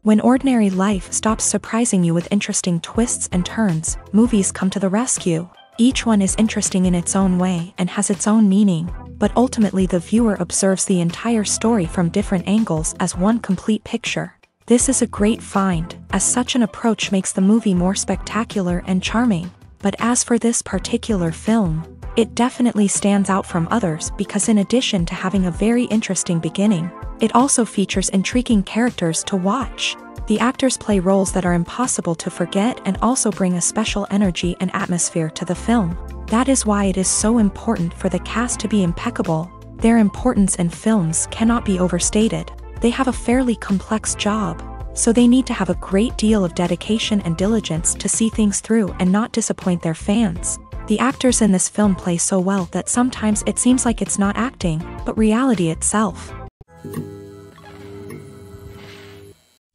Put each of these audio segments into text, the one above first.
When ordinary life stops surprising you with interesting twists and turns, movies come to the rescue. Each one is interesting in its own way and has its own meaning, but ultimately the viewer observes the entire story from different angles as one complete picture. This is a great find, as such an approach makes the movie more spectacular and charming. But as for this particular film, it definitely stands out from others because in addition to having a very interesting beginning, it also features intriguing characters to watch. The actors play roles that are impossible to forget and also bring a special energy and atmosphere to the film. That is why it is so important for the cast to be impeccable. Their importance in films cannot be overstated. They have a fairly complex job, so they need to have a great deal of dedication and diligence to see things through and not disappoint their fans. The actors in this film play so well that sometimes it seems like it's not acting, but reality itself.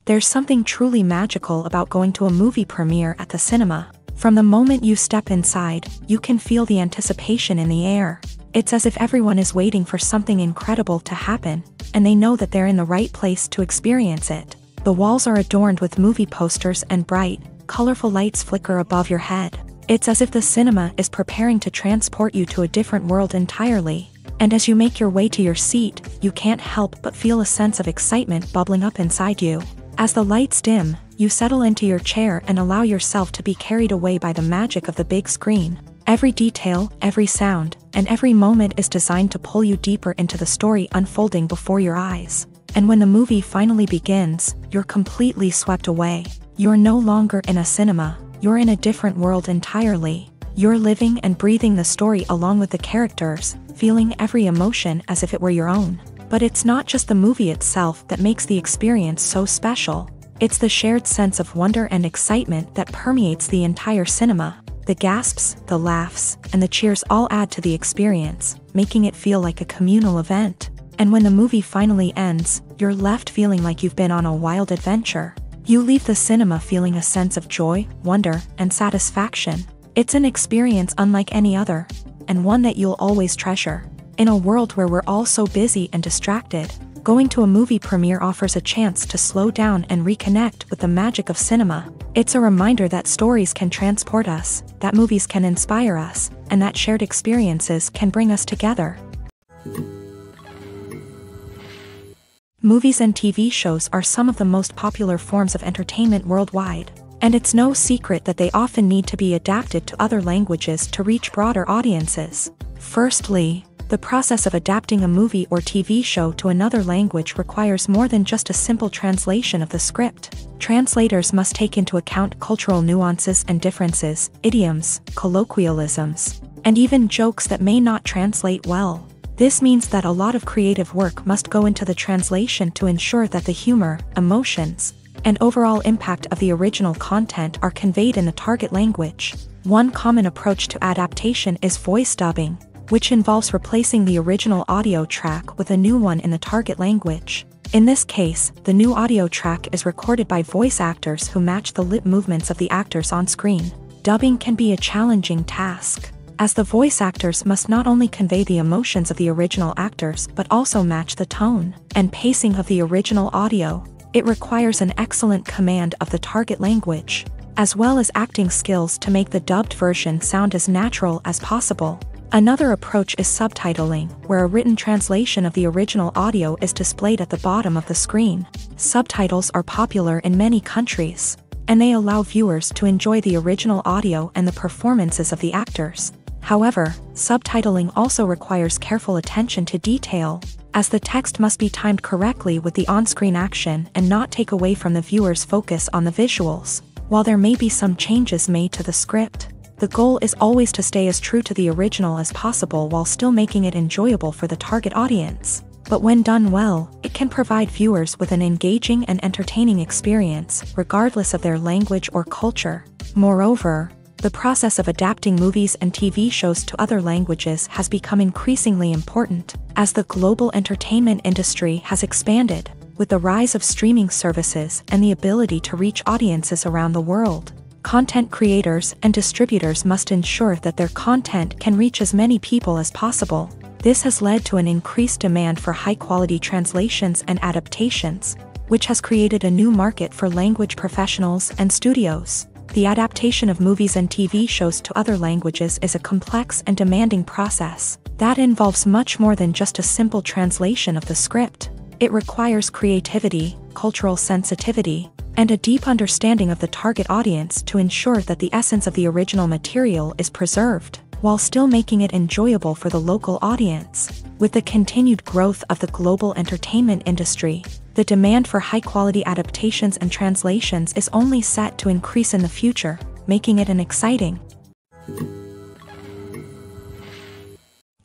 There's something truly magical about going to a movie premiere at the cinema. From the moment you step inside, you can feel the anticipation in the air. It's as if everyone is waiting for something incredible to happen, and they know that they're in the right place to experience it. The walls are adorned with movie posters and bright, colorful lights flicker above your head. It's as if the cinema is preparing to transport you to a different world entirely. And as you make your way to your seat, you can't help but feel a sense of excitement bubbling up inside you. As the lights dim, you settle into your chair and allow yourself to be carried away by the magic of the big screen. Every detail, every sound, and every moment is designed to pull you deeper into the story unfolding before your eyes. And when the movie finally begins, you're completely swept away. You're no longer in a cinema, you're in a different world entirely. You're living and breathing the story along with the characters, feeling every emotion as if it were your own. But it's not just the movie itself that makes the experience so special. It's the shared sense of wonder and excitement that permeates the entire cinema. The gasps, the laughs, and the cheers all add to the experience, making it feel like a communal event. And when the movie finally ends, you're left feeling like you've been on a wild adventure. You leave the cinema feeling a sense of joy, wonder, and satisfaction. It's an experience unlike any other, and one that you'll always treasure. In a world where we're all so busy and distracted, going to a movie premiere offers a chance to slow down and reconnect with the magic of cinema. It's a reminder that stories can transport us, that movies can inspire us, and that shared experiences can bring us together. Movies and TV shows are some of the most popular forms of entertainment worldwide. And it's no secret that they often need to be adapted to other languages to reach broader audiences. Firstly, the process of adapting a movie or TV show to another language requires more than just a simple translation of the script. Translators must take into account cultural nuances and differences, idioms, colloquialisms, and even jokes that may not translate well. This means that a lot of creative work must go into the translation to ensure that the humor, emotions, and overall impact of the original content are conveyed in the target language. One common approach to adaptation is voice dubbing, which involves replacing the original audio track with a new one in the target language. In this case, the new audio track is recorded by voice actors who match the lip movements of the actors on screen. Dubbing can be a challenging task, as the voice actors must not only convey the emotions of the original actors but also match the tone and pacing of the original audio. It requires an excellent command of the target language, as well as acting skills to make the dubbed version sound as natural as possible. Another approach is subtitling, where a written translation of the original audio is displayed at the bottom of the screen. Subtitles are popular in many countries, and they allow viewers to enjoy the original audio and the performances of the actors. However, subtitling also requires careful attention to detail, as the text must be timed correctly with the on-screen action and not take away from the viewer's focus on the visuals. While there may be some changes made to the script, the goal is always to stay as true to the original as possible while still making it enjoyable for the target audience. But when done well, it can provide viewers with an engaging and entertaining experience, regardless of their language or culture. Moreover, the process of adapting movies and TV shows to other languages has become increasingly important, as the global entertainment industry has expanded, with the rise of streaming services and the ability to reach audiences around the world. Content creators and distributors must ensure that their content can reach as many people as possible. This has led to an increased demand for high-quality translations and adaptations, which has created a new market for language professionals and studios. The adaptation of movies and TV shows to other languages is a complex and demanding process that involves much more than just a simple translation of the script. It requires creativity, cultural sensitivity, and a deep understanding of the target audience to ensure that the essence of the original material is preserved, while still making it enjoyable for the local audience. With the continued growth of the global entertainment industry, the demand for high-quality adaptations and translations is only set to increase in the future, making it an exciting.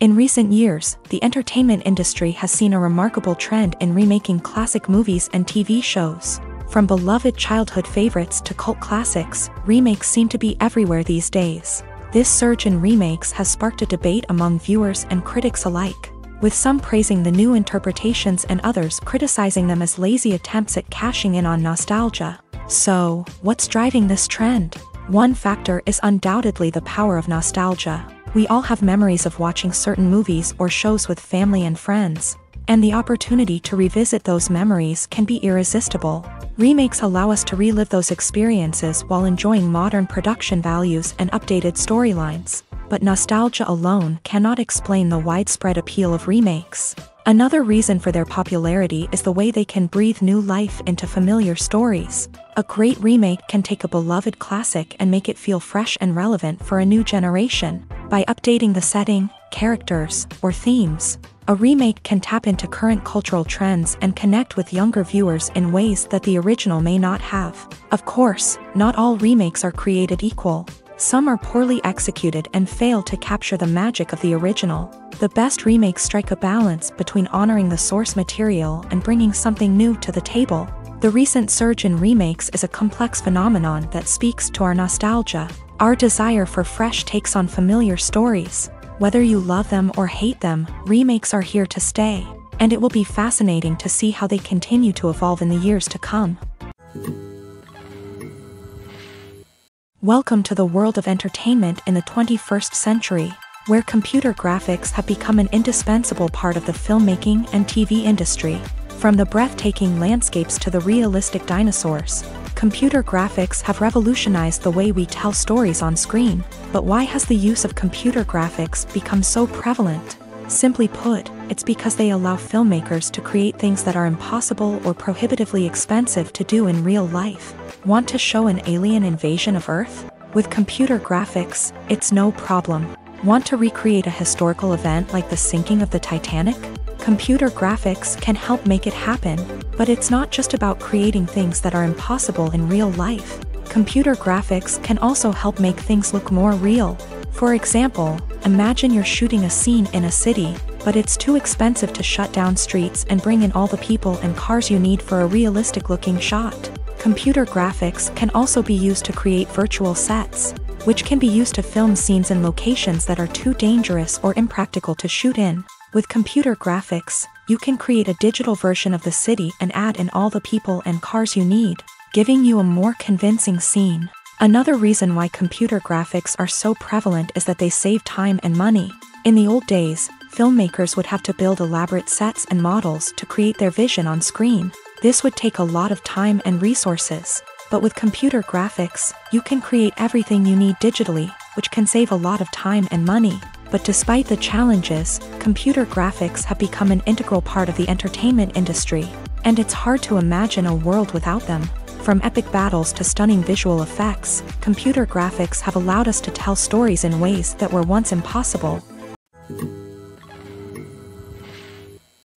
In recent years, the entertainment industry has seen a remarkable trend in remaking classic movies and TV shows. From beloved childhood favorites to cult classics, remakes seem to be everywhere these days. This surge in remakes has sparked a debate among viewers and critics alike, with some praising the new interpretations and others criticizing them as lazy attempts at cashing in on nostalgia. So, what's driving this trend? One factor is undoubtedly the power of nostalgia. We all have memories of watching certain movies or shows with family and friends, and the opportunity to revisit those memories can be irresistible. Remakes allow us to relive those experiences while enjoying modern production values and updated storylines. But nostalgia alone cannot explain the widespread appeal of remakes. Another reason for their popularity is the way they can breathe new life into familiar stories. A great remake can take a beloved classic and make it feel fresh and relevant for a new generation. By updating the setting, characters, or themes, a remake can tap into current cultural trends and connect with younger viewers in ways that the original may not have. Of course, not all remakes are created equal. Some are poorly executed and fail to capture the magic of the original. The best remakes strike a balance between honoring the source material and bringing something new to the table. The recent surge in remakes is a complex phenomenon that speaks to our nostalgia, our desire for fresh takes on familiar stories. Whether you love them or hate them, remakes are here to stay, and it will be fascinating to see how they continue to evolve in the years to come. Welcome to the world of entertainment in the 21st century, where computer graphics have become an indispensable part of the filmmaking and TV industry. From the breathtaking landscapes to the realistic dinosaurs, computer graphics have revolutionized the way we tell stories on screen. But why has the use of computer graphics become so prevalent? Simply put, it's because they allow filmmakers to create things that are impossible or prohibitively expensive to do in real life. Want to show an alien invasion of Earth? With computer graphics, it's no problem. Want to recreate a historical event like the sinking of the Titanic? Computer graphics can help make it happen, but it's not just about creating things that are impossible in real life. Computer graphics can also help make things look more real. For example, imagine you're shooting a scene in a city, but it's too expensive to shut down streets and bring in all the people and cars you need for a realistic-looking shot. Computer graphics can also be used to create virtual sets, which can be used to film scenes in locations that are too dangerous or impractical to shoot in. With computer graphics, you can create a digital version of the city and add in all the people and cars you need, giving you a more convincing scene. Another reason why computer graphics are so prevalent is that they save time and money. In the old days, filmmakers would have to build elaborate sets and models to create their vision on screen. This would take a lot of time and resources. But with computer graphics, you can create everything you need digitally, which can save a lot of time and money. But despite the challenges, computer graphics have become an integral part of the entertainment industry, and it's hard to imagine a world without them. From epic battles to stunning visual effects, computer graphics have allowed us to tell stories in ways that were once impossible.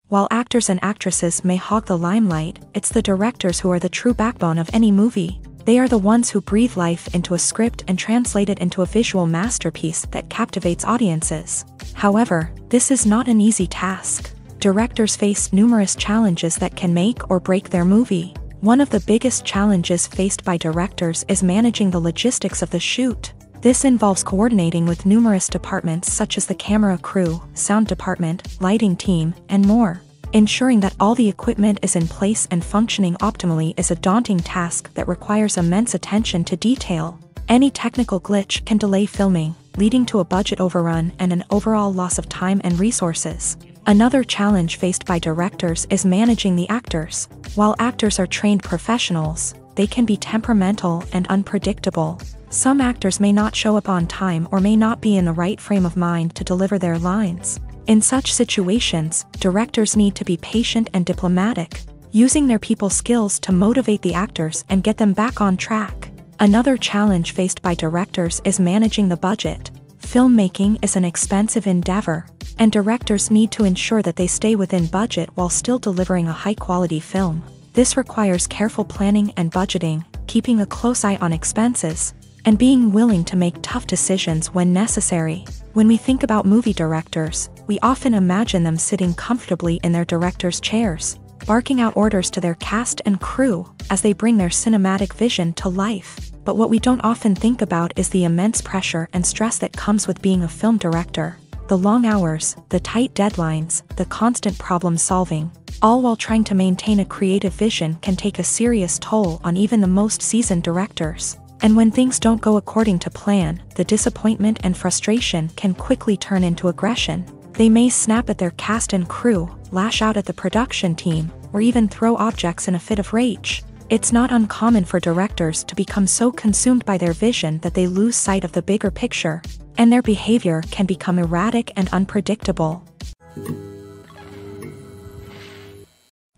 While actors and actresses may hog the limelight, it's the directors who are the true backbone of any movie. They are the ones who breathe life into a script and translate it into a visual masterpiece that captivates audiences. However, this is not an easy task. Directors face numerous challenges that can make or break their movie. One of the biggest challenges faced by directors is managing the logistics of the shoot. This involves coordinating with numerous departments such as the camera crew, sound department, lighting team, and more. Ensuring that all the equipment is in place and functioning optimally is a daunting task that requires immense attention to detail. Any technical glitch can delay filming, leading to a budget overrun and an overall loss of time and resources. Another challenge faced by directors is managing the actors. While actors are trained professionals, they can be temperamental and unpredictable. Some actors may not show up on time or may not be in the right frame of mind to deliver their lines. In such situations, directors need to be patient and diplomatic, using their people skills to motivate the actors and get them back on track. Another challenge faced by directors is managing the budget. Filmmaking is an expensive endeavor, and directors need to ensure that they stay within budget while still delivering a high-quality film. This requires careful planning and budgeting, keeping a close eye on expenses, and being willing to make tough decisions when necessary. When we think about movie directors, we often imagine them sitting comfortably in their director's chairs, barking out orders to their cast and crew as they bring their cinematic vision to life. But what we don't often think about is the immense pressure and stress that comes with being a film director. The long hours, the tight deadlines, the constant problem solving, all while trying to maintain a creative vision can take a serious toll on even the most seasoned directors. And when things don't go according to plan, the disappointment and frustration can quickly turn into aggression. They may snap at their cast and crew, lash out at the production team, or even throw objects in a fit of rage. It's not uncommon for directors to become so consumed by their vision that they lose sight of the bigger picture, and their behavior can become erratic and unpredictable.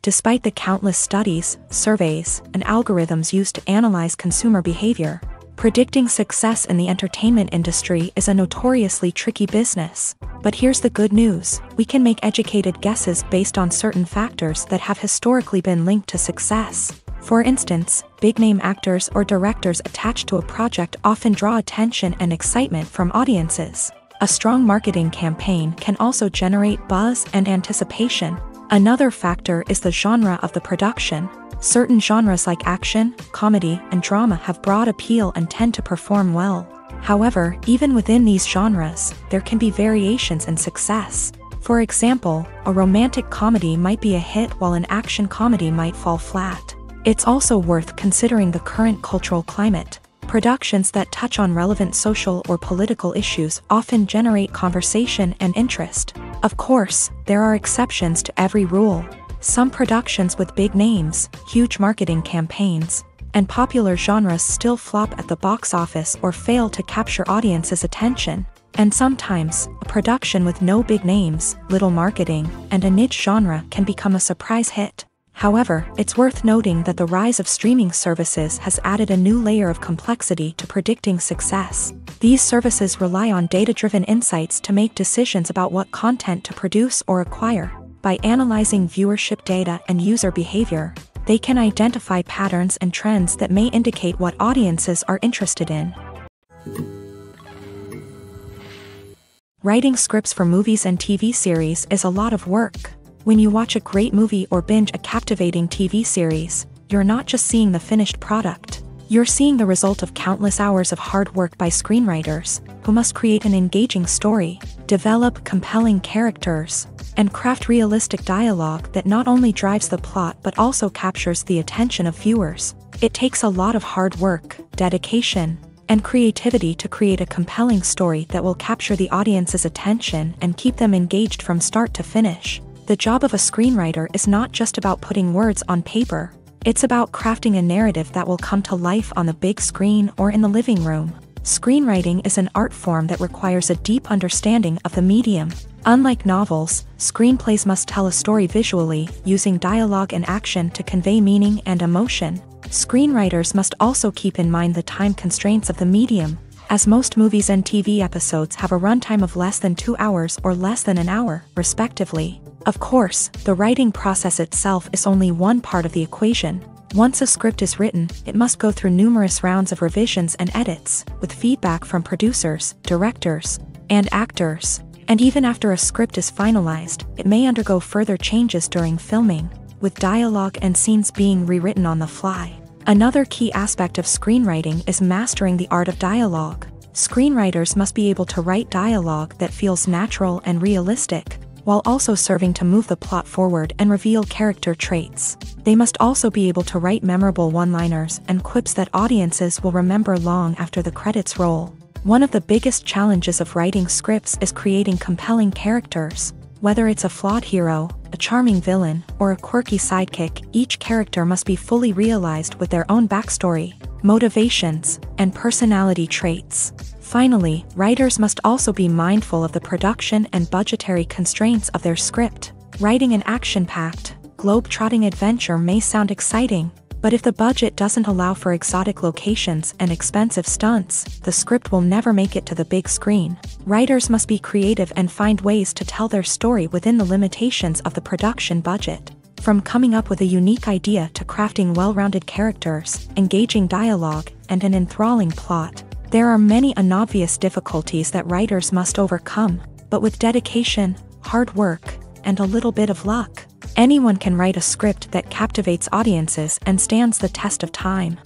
Despite the countless studies, surveys, and algorithms used to analyze consumer behavior, predicting success in the entertainment industry is a notoriously tricky business. But here's the good news: we can make educated guesses based on certain factors that have historically been linked to success. For instance, big-name actors or directors attached to a project often draw attention and excitement from audiences. A strong marketing campaign can also generate buzz and anticipation. Another factor is the genre of the production. Certain genres like action, comedy, and drama have broad appeal and tend to perform well. However, even within these genres, there can be variations in success. For example, a romantic comedy might be a hit while an action comedy might fall flat. It's also worth considering the current cultural climate. Productions that touch on relevant social or political issues often generate conversation and interest. Of course, there are exceptions to every rule. Some productions with big names, huge marketing campaigns, and popular genres still flop at the box office or fail to capture audiences' attention. And sometimes, a production with no big names, little marketing, and a niche genre can become a surprise hit. However, it's worth noting that the rise of streaming services has added a new layer of complexity to predicting success. These services rely on data-driven insights to make decisions about what content to produce or acquire. By analyzing viewership data and user behavior, they can identify patterns and trends that may indicate what audiences are interested in. Writing scripts for movies and TV series is a lot of work. When you watch a great movie or binge a captivating TV series, you're not just seeing the finished product. You're seeing the result of countless hours of hard work by screenwriters, who must create an engaging story, develop compelling characters, and craft realistic dialogue that not only drives the plot but also captures the attention of viewers. It takes a lot of hard work, dedication, and creativity to create a compelling story that will capture the audience's attention and keep them engaged from start to finish. The job of a screenwriter is not just about putting words on paper. It's about crafting a narrative that will come to life on the big screen or in the living room. Screenwriting is an art form that requires a deep understanding of the medium. Unlike novels, screenplays must tell a story visually, using dialogue and action to convey meaning and emotion. Screenwriters must also keep in mind the time constraints of the medium, as most movies and TV episodes have a runtime of less than 2 hours or less than an hour, respectively. Of course, the writing process itself is only one part of the equation. Once a script is written, it must go through numerous rounds of revisions and edits, with feedback from producers, directors, and actors. And even after a script is finalized, it may undergo further changes during filming, with dialogue and scenes being rewritten on the fly. Another key aspect of screenwriting is mastering the art of dialogue. Screenwriters must be able to write dialogue that feels natural and realistic, while also serving to move the plot forward and reveal character traits. They must also be able to write memorable one-liners and quips that audiences will remember long after the credits roll. One of the biggest challenges of writing scripts is creating compelling characters. Whether it's a flawed hero, a charming villain, or a quirky sidekick, each character must be fully realized with their own backstory, motivations, and personality traits. Finally, writers must also be mindful of the production and budgetary constraints of their script. Writing an action-packed, globe-trotting adventure may sound exciting, but if the budget doesn't allow for exotic locations and expensive stunts, the script will never make it to the big screen. Writers must be creative and find ways to tell their story within the limitations of the production budget. From coming up with a unique idea to crafting well-rounded characters, engaging dialogue, and an enthralling plot, there are many unobvious difficulties that writers must overcome, but with dedication, hard work, and a little bit of luck, anyone can write a script that captivates audiences and stands the test of time.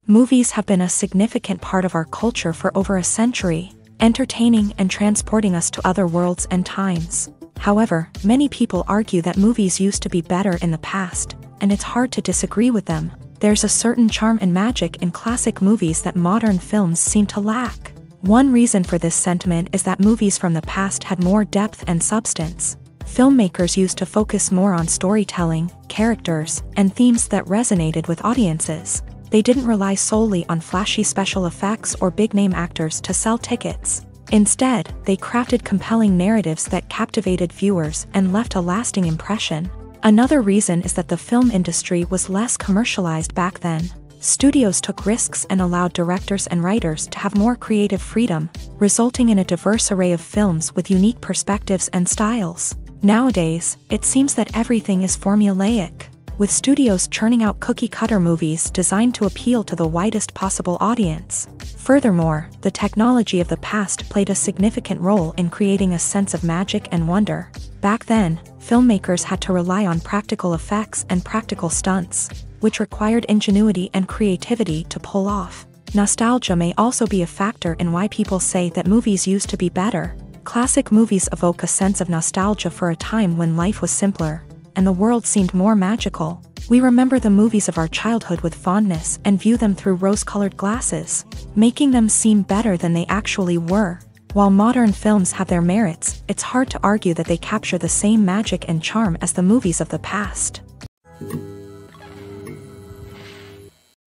Movies have been a significant part of our culture for over a century, entertaining and transporting us to other worlds and times. However, many people argue that movies used to be better in the past, and it's hard to disagree with them. There's a certain charm and magic in classic movies that modern films seem to lack. One reason for this sentiment is that movies from the past had more depth and substance. Filmmakers used to focus more on storytelling, characters, and themes that resonated with audiences. They didn't rely solely on flashy special effects or big-name actors to sell tickets. Instead, they crafted compelling narratives that captivated viewers and left a lasting impression. Another reason is that the film industry was less commercialized back then. Studios took risks and allowed directors and writers to have more creative freedom, resulting in a diverse array of films with unique perspectives and styles. Nowadays, it seems that everything is formulaic, with studios churning out cookie-cutter movies designed to appeal to the widest possible audience. Furthermore, the technology of the past played a significant role in creating a sense of magic and wonder. Back then, filmmakers had to rely on practical effects and practical stunts, which required ingenuity and creativity to pull off. Nostalgia may also be a factor in why people say that movies used to be better. Classic movies evoke a sense of nostalgia for a time when life was simpler, and the world seemed more magical. We remember the movies of our childhood with fondness and view them through rose-colored glasses, making them seem better than they actually were. While modern films have their merits, it's hard to argue that they capture the same magic and charm as the movies of the past.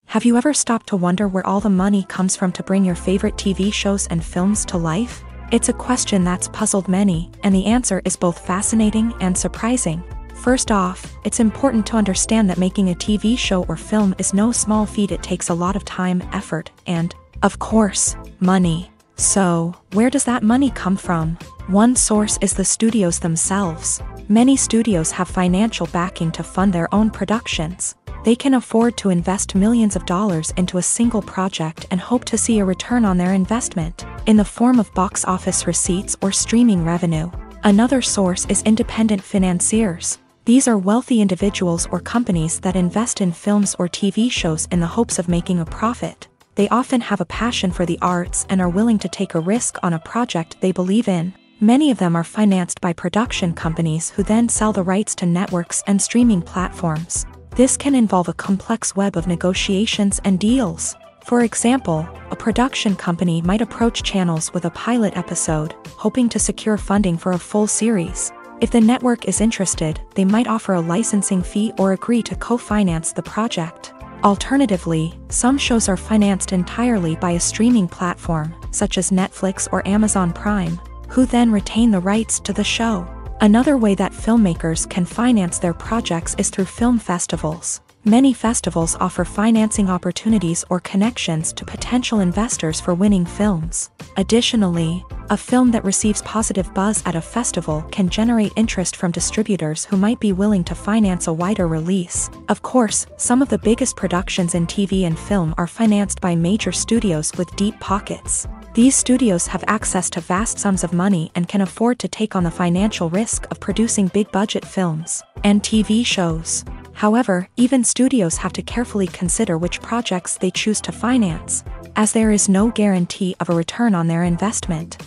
Have you ever stopped to wonder where all the money comes from to bring your favorite TV shows and films to life? It's a question that's puzzled many, and the answer is both fascinating and surprising. First off, it's important to understand that making a TV show or film is no small feat. It takes a lot of time, effort, and, of course, money. So, where does that money come from? One source is the studios themselves. Many studios have financial backing to fund their own productions. They can afford to invest millions of dollars into a single project and hope to see a return on their investment, in the form of box office receipts or streaming revenue. Another source is independent financiers. These are wealthy individuals or companies that invest in films or TV shows in the hopes of making a profit. They often have a passion for the arts and are willing to take a risk on a project they believe in. Many of them are financed by production companies who then sell the rights to networks and streaming platforms. This can involve a complex web of negotiations and deals. For example, a production company might approach channels with a pilot episode, hoping to secure funding for a full series. If the network is interested, they might offer a licensing fee or agree to co-finance the project. Alternatively, some shows are financed entirely by a streaming platform, such as Netflix or Amazon Prime, who then retain the rights to the show. Another way that filmmakers can finance their projects is through film festivals. Many festivals offer financing opportunities or connections to potential investors for winning films. Additionally, a film that receives positive buzz at a festival can generate interest from distributors who might be willing to finance a wider release. Of course, some of the biggest productions in TV and film are financed by major studios with deep pockets. These studios have access to vast sums of money and can afford to take on the financial risk of producing big-budget films and TV shows. However, even studios have to carefully consider which projects they choose to finance, as there is no guarantee of a return on their investment.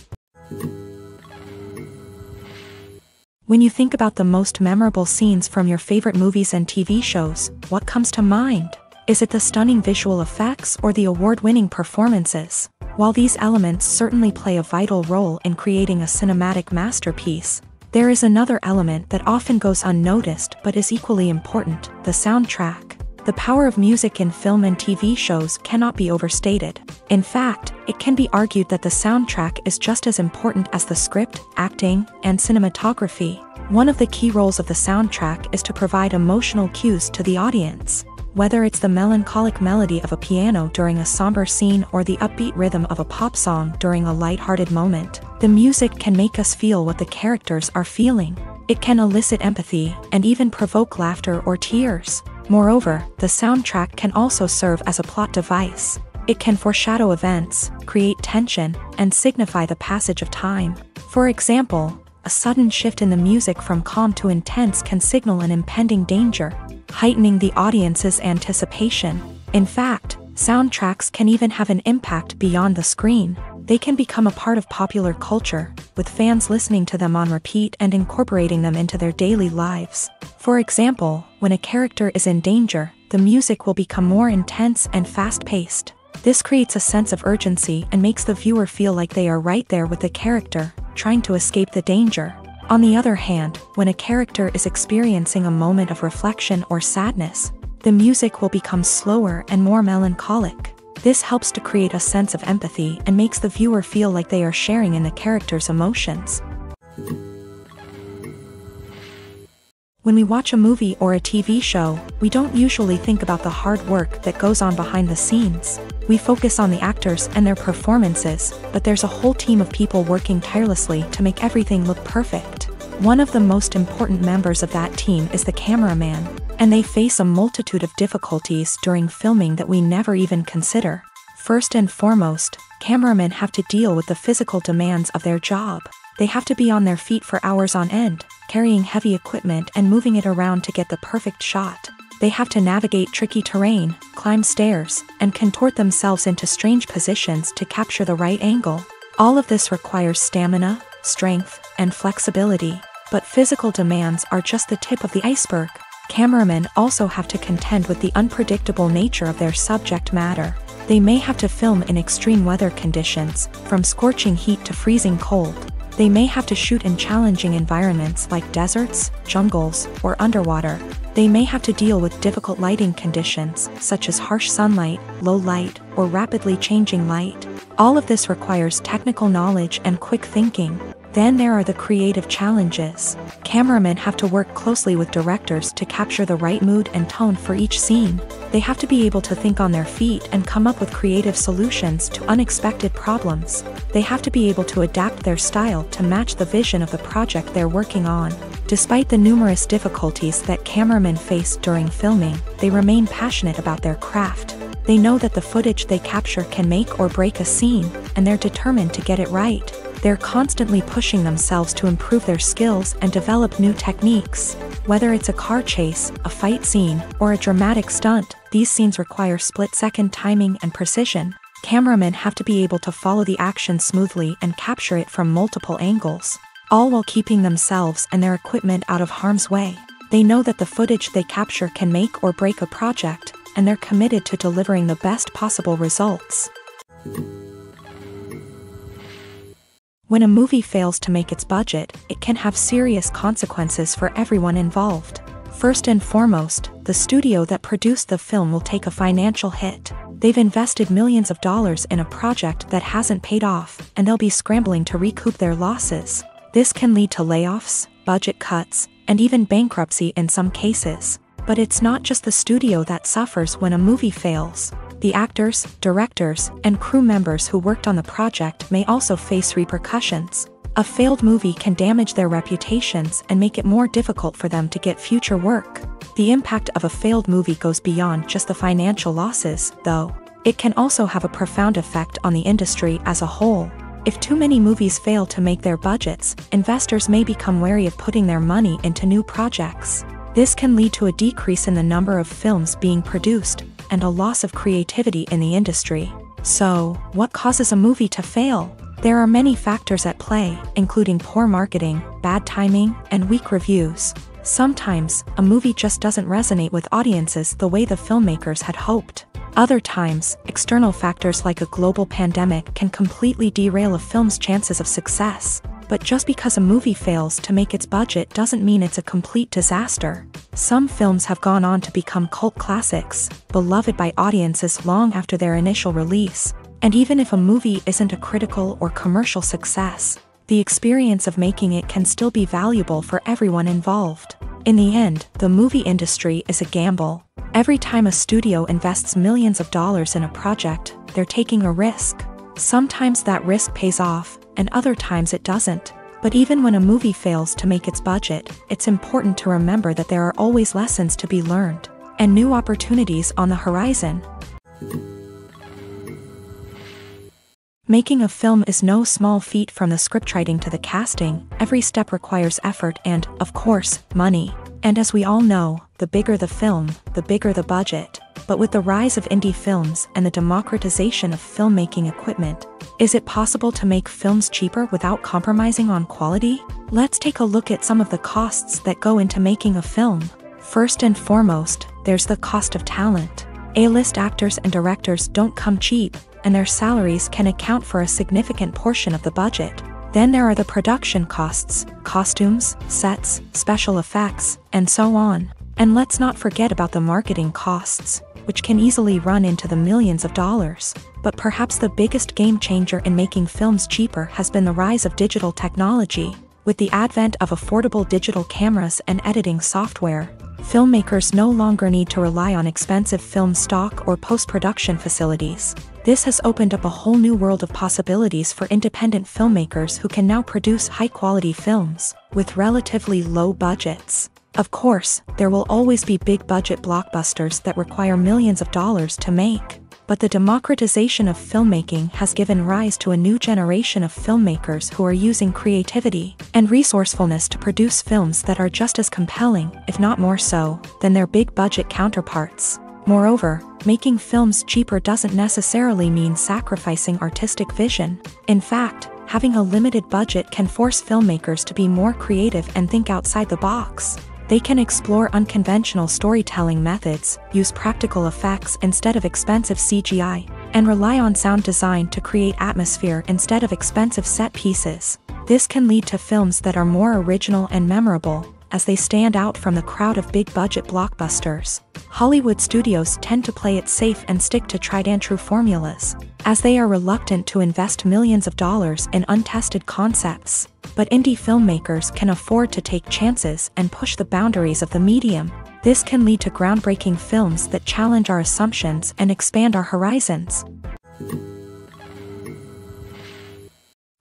When you think about the most memorable scenes from your favorite movies and TV shows, what comes to mind? Is it the stunning visual effects or the award-winning performances? While these elements certainly play a vital role in creating a cinematic masterpiece, there is another element that often goes unnoticed but is equally important: the soundtrack. The power of music in film and TV shows cannot be overstated. In fact, it can be argued that the soundtrack is just as important as the script, acting, and cinematography. One of the key roles of the soundtrack is to provide emotional cues to the audience. Whether it's the melancholic melody of a piano during a somber scene or the upbeat rhythm of a pop song during a light-hearted moment, the music can make us feel what the characters are feeling. It can elicit empathy and even provoke laughter or tears. Moreover, the soundtrack can also serve as a plot device. It can foreshadow events, create tension, and signify the passage of time. For example, a sudden shift in the music from calm to intense can signal an impending danger, heightening the audience's anticipation. In fact, soundtracks can even have an impact beyond the screen. They can become a part of popular culture, with fans listening to them on repeat and incorporating them into their daily lives. For example, when a character is in danger, the music will become more intense and fast-paced. This creates a sense of urgency and makes the viewer feel like they are right there with the character, trying to escape the danger. On the other hand, when a character is experiencing a moment of reflection or sadness, the music will become slower and more melancholic. This helps to create a sense of empathy and makes the viewer feel like they are sharing in the character's emotions. When we watch a movie or a TV show, we don't usually think about the hard work that goes on behind the scenes. We focus on the actors and their performances, but there's a whole team of people working tirelessly to make everything look perfect. One of the most important members of that team is the cameraman, and they face a multitude of difficulties during filming that we never even consider. First and foremost, cameramen have to deal with the physical demands of their job. They have to be on their feet for hours on end, carrying heavy equipment and moving it around to get the perfect shot. They have to navigate tricky terrain, climb stairs, and contort themselves into strange positions to capture the right angle. All of this requires stamina, strength, and flexibility. But physical demands are just the tip of the iceberg. Cameramen also have to contend with the unpredictable nature of their subject matter. They may have to film in extreme weather conditions, from scorching heat to freezing cold. They may have to shoot in challenging environments like deserts, jungles, or underwater. They may have to deal with difficult lighting conditions, such as harsh sunlight, low light, or rapidly changing light. All of this requires technical knowledge and quick thinking. Then there are the creative challenges. Cameramen have to work closely with directors to capture the right mood and tone for each scene. They have to be able to think on their feet and come up with creative solutions to unexpected problems. They have to be able to adapt their style to match the vision of the project they're working on. Despite the numerous difficulties that cameramen face during filming, they remain passionate about their craft. They know that the footage they capture can make or break a scene, and they're determined to get it right. They're constantly pushing themselves to improve their skills and develop new techniques. Whether it's a car chase, a fight scene, or a dramatic stunt, these scenes require split-second timing and precision. Cameramen have to be able to follow the action smoothly and capture it from multiple angles, all while keeping themselves and their equipment out of harm's way. They know that the footage they capture can make or break a project, and they're committed to delivering the best possible results. When a movie fails to make its budget, it can have serious consequences for everyone involved. First and foremost, the studio that produced the film will take a financial hit. They've invested millions of dollars in a project that hasn't paid off, and they'll be scrambling to recoup their losses. This can lead to layoffs, budget cuts, and even bankruptcy in some cases. But it's not just the studio that suffers when a movie fails. The actors, directors, and crew members who worked on the project may also face repercussions. A failed movie can damage their reputations and make it more difficult for them to get future work. The impact of a failed movie goes beyond just the financial losses, though. It can also have a profound effect on the industry as a whole. If too many movies fail to make their budgets, investors may become wary of putting their money into new projects. This can lead to a decrease in the number of films being produced, and a loss of creativity in the industry. So, what causes a movie to fail? There are many factors at play, including poor marketing, bad timing, and weak reviews. Sometimes, a movie just doesn't resonate with audiences the way the filmmakers had hoped. Other times, external factors like a global pandemic can completely derail a film's chances of success. But just because a movie fails to make its budget doesn't mean it's a complete disaster. Some films have gone on to become cult classics, beloved by audiences long after their initial release. And even if a movie isn't a critical or commercial success, the experience of making it can still be valuable for everyone involved. In the end, the movie industry is a gamble. Every time a studio invests millions of dollars in a project, they're taking a risk. Sometimes that risk pays off, and other times it doesn't. But even when a movie fails to make its budget, it's important to remember that there are always lessons to be learned, and new opportunities on the horizon. Making a film is no small feat. From the scriptwriting to the casting, every step requires effort and, of course, money. And as we all know, the bigger the film, the bigger the budget. But with the rise of indie films and the democratization of filmmaking equipment, is it possible to make films cheaper without compromising on quality? Let's take a look at some of the costs that go into making a film. First and foremost, there's the cost of talent. A-list actors and directors don't come cheap, and their salaries can account for a significant portion of the budget. Then there are the production costs, costumes, sets, special effects, and so on. And let's not forget about the marketing costs, which can easily run into the millions of dollars. But perhaps the biggest game changer in making films cheaper has been the rise of digital technology. With the advent of affordable digital cameras and editing software, filmmakers no longer need to rely on expensive film stock or post-production facilities. This has opened up a whole new world of possibilities for independent filmmakers who can now produce high-quality films with relatively low budgets. Of course, there will always be big-budget blockbusters that require millions of dollars to make. But the democratization of filmmaking has given rise to a new generation of filmmakers who are using creativity and resourcefulness to produce films that are just as compelling, if not more so, than their big-budget counterparts. Moreover, making films cheaper doesn't necessarily mean sacrificing artistic vision. In fact, having a limited budget can force filmmakers to be more creative and think outside the box. They can explore unconventional storytelling methods, use practical effects instead of expensive CGI, and rely on sound design to create atmosphere instead of expensive set pieces. This can lead to films that are more original and memorable, as they stand out from the crowd of big-budget blockbusters. Hollywood studios tend to play it safe and stick to tried-and-true formulas, as they are reluctant to invest millions of dollars in untested concepts. But indie filmmakers can afford to take chances and push the boundaries of the medium. This can lead to groundbreaking films that challenge our assumptions and expand our horizons.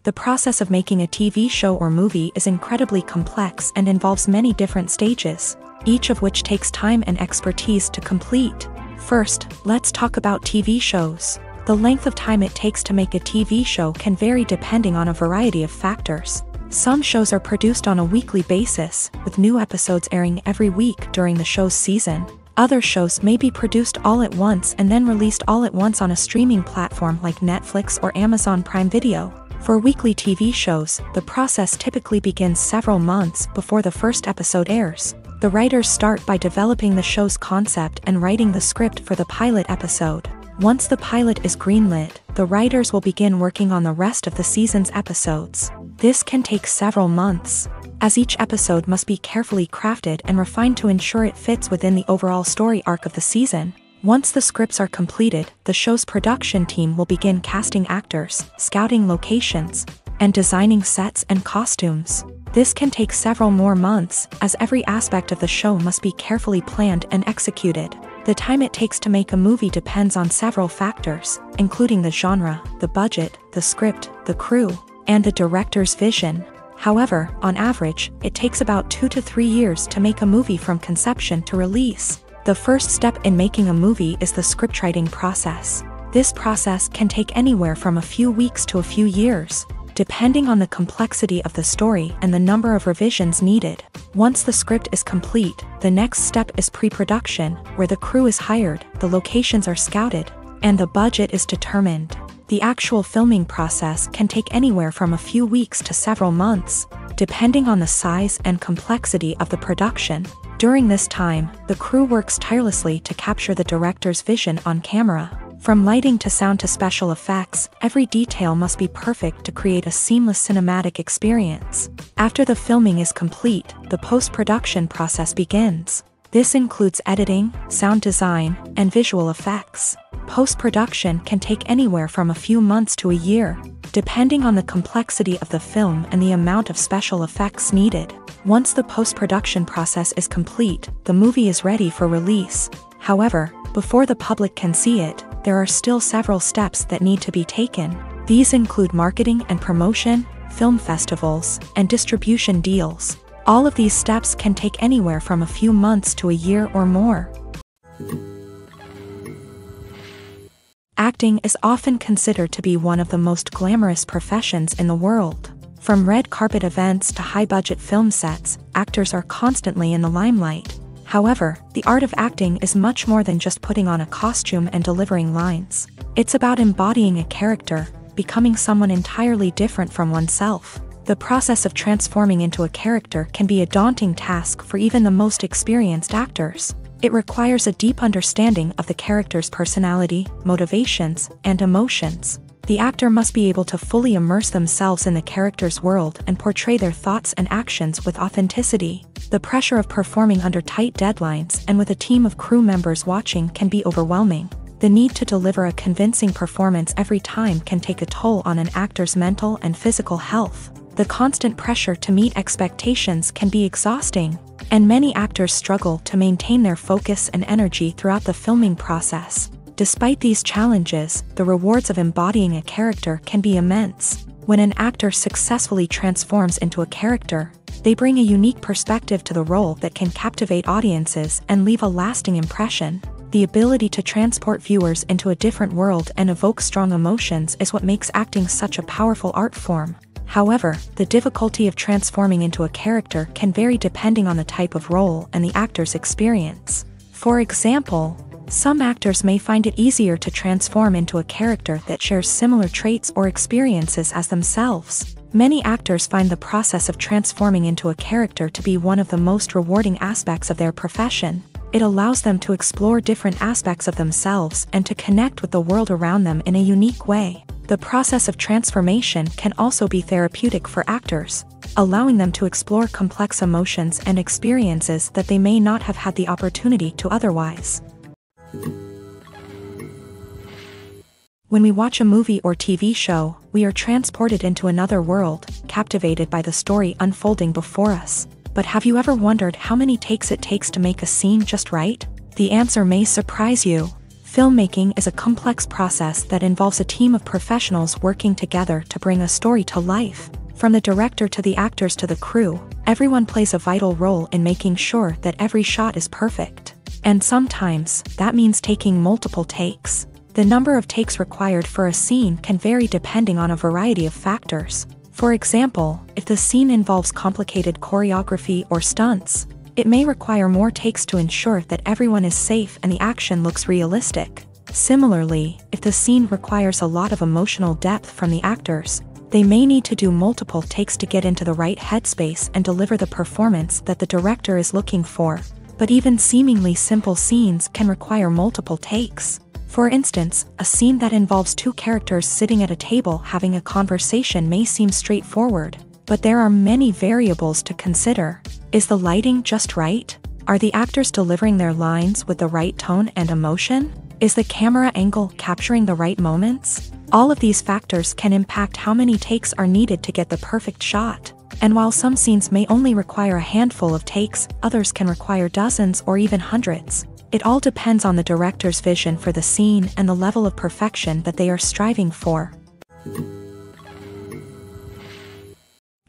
The process of making a TV show or movie is incredibly complex and involves many different stages, each of which takes time and expertise to complete. First, let's talk about TV shows. The length of time it takes to make a TV show can vary depending on a variety of factors. Some shows are produced on a weekly basis, with new episodes airing every week during the show's season. Other shows may be produced all at once and then released all at once on a streaming platform like Netflix or Amazon Prime Video. For weekly TV shows, the process typically begins several months before the first episode airs. The writers start by developing the show's concept and writing the script for the pilot episode. Once the pilot is greenlit, the writers will begin working on the rest of the season's episodes. This can take several months, as each episode must be carefully crafted and refined to ensure it fits within the overall story arc of the season. Once the scripts are completed, the show's production team will begin casting actors, scouting locations, and designing sets and costumes. This can take several more months, as every aspect of the show must be carefully planned and executed. The time it takes to make a movie depends on several factors, including the genre, the budget, the script, the crew, and the director's vision. However, on average, it takes about 2 to 3 years to make a movie from conception to release. The first step in making a movie is the scriptwriting process. This process can take anywhere from a few weeks to a few years, depending on the complexity of the story and the number of revisions needed. Once the script is complete, the next step is pre-production, where the crew is hired, the locations are scouted, and the budget is determined. The actual filming process can take anywhere from a few weeks to several months, depending on the size and complexity of the production. During this time, the crew works tirelessly to capture the director's vision on camera. From lighting to sound to special effects, every detail must be perfect to create a seamless cinematic experience. After the filming is complete, the post-production process begins. This includes editing, sound design, and visual effects. Post-production can take anywhere from a few months to a year, depending on the complexity of the film and the amount of special effects needed. Once the post-production process is complete, the movie is ready for release. However, before the public can see it, there are still several steps that need to be taken. These include marketing and promotion, film festivals, and distribution deals. All of these steps can take anywhere from a few months to a year or more. Acting is often considered to be one of the most glamorous professions in the world. From red carpet events to high-budget film sets, actors are constantly in the limelight. However, the art of acting is much more than just putting on a costume and delivering lines. It's about embodying a character, becoming someone entirely different from oneself. The process of transforming into a character can be a daunting task for even the most experienced actors. It requires a deep understanding of the character's personality, motivations, and emotions. The actor must be able to fully immerse themselves in the character's world and portray their thoughts and actions with authenticity. The pressure of performing under tight deadlines and with a team of crew members watching can be overwhelming. The need to deliver a convincing performance every time can take a toll on an actor's mental and physical health. The constant pressure to meet expectations can be exhausting, and many actors struggle to maintain their focus and energy throughout the filming process. Despite these challenges, the rewards of embodying a character can be immense. When an actor successfully transforms into a character, they bring a unique perspective to the role that can captivate audiences and leave a lasting impression. The ability to transport viewers into a different world and evoke strong emotions is what makes acting such a powerful art form. However, the difficulty of transforming into a character can vary depending on the type of role and the actor's experience. For example, some actors may find it easier to transform into a character that shares similar traits or experiences as themselves. Many actors find the process of transforming into a character to be one of the most rewarding aspects of their profession. It allows them to explore different aspects of themselves and to connect with the world around them in a unique way. The process of transformation can also be therapeutic for actors, allowing them to explore complex emotions and experiences that they may not have had the opportunity to otherwise. When we watch a movie or TV show, we are transported into another world, captivated by the story unfolding before us. But have you ever wondered how many takes it takes to make a scene just right? The answer may surprise you. Filmmaking is a complex process that involves a team of professionals working together to bring a story to life. From the director to the actors to the crew, everyone plays a vital role in making sure that every shot is perfect. And sometimes, that means taking multiple takes. The number of takes required for a scene can vary depending on a variety of factors. For example, if the scene involves complicated choreography or stunts, it may require more takes to ensure that everyone is safe and the action looks realistic. Similarly, if the scene requires a lot of emotional depth from the actors, they may need to do multiple takes to get into the right headspace and deliver the performance that the director is looking for. But even seemingly simple scenes can require multiple takes. For instance, a scene that involves two characters sitting at a table having a conversation may seem straightforward, but there are many variables to consider. Is the lighting just right? Are the actors delivering their lines with the right tone and emotion? Is the camera angle capturing the right moments? All of these factors can impact how many takes are needed to get the perfect shot. And while some scenes may only require a handful of takes, others can require dozens or even hundreds. It all depends on the director's vision for the scene and the level of perfection that they are striving for.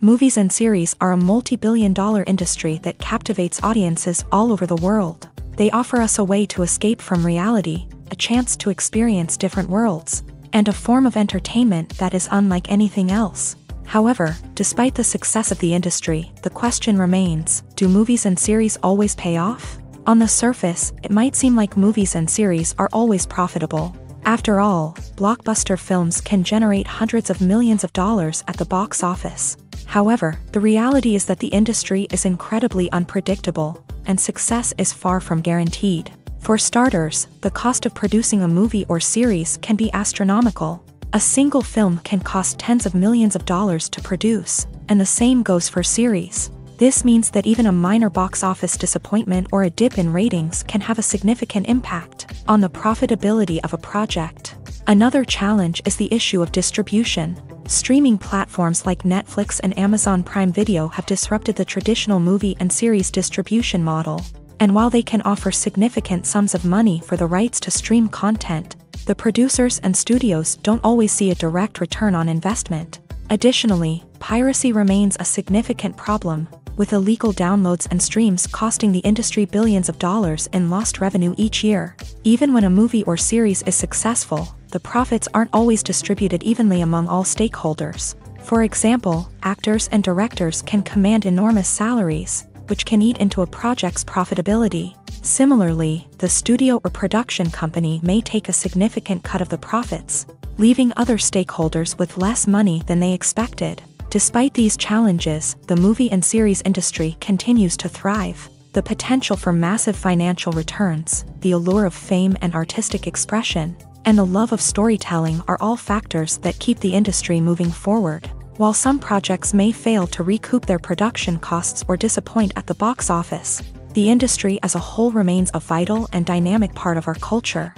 Movies and series are a multi-billion-dollar industry that captivates audiences all over the world. They offer us a way to escape from reality, a chance to experience different worlds, and a form of entertainment that is unlike anything else. However, despite the success of the industry, the question remains, do movies and series always pay off? On the surface, it might seem like movies and series are always profitable. After all, blockbuster films can generate hundreds of millions of dollars at the box office. However, the reality is that the industry is incredibly unpredictable, and success is far from guaranteed. For starters, the cost of producing a movie or series can be astronomical. A single film can cost tens of millions of dollars to produce, and the same goes for series. This means that even a minor box office disappointment or a dip in ratings can have a significant impact on the profitability of a project. Another challenge is the issue of distribution. Streaming platforms like Netflix and Amazon Prime Video have disrupted the traditional movie and series distribution model. And while they can offer significant sums of money for the rights to stream content, the producers and studios don't always see a direct return on investment. Additionally, piracy remains a significant problem, with illegal downloads and streams costing the industry billions of dollars in lost revenue each year. Even when a movie or series is successful, the profits aren't always distributed evenly among all stakeholders. For example, actors and directors can command enormous salaries, which can eat into a project's profitability. Similarly, the studio or production company may take a significant cut of the profits, leaving other stakeholders with less money than they expected. Despite these challenges, the movie and series industry continues to thrive. The potential for massive financial returns, the allure of fame and artistic expression, and the love of storytelling are all factors that keep the industry moving forward. While some projects may fail to recoup their production costs or disappoint at the box office, the industry as a whole remains a vital and dynamic part of our culture.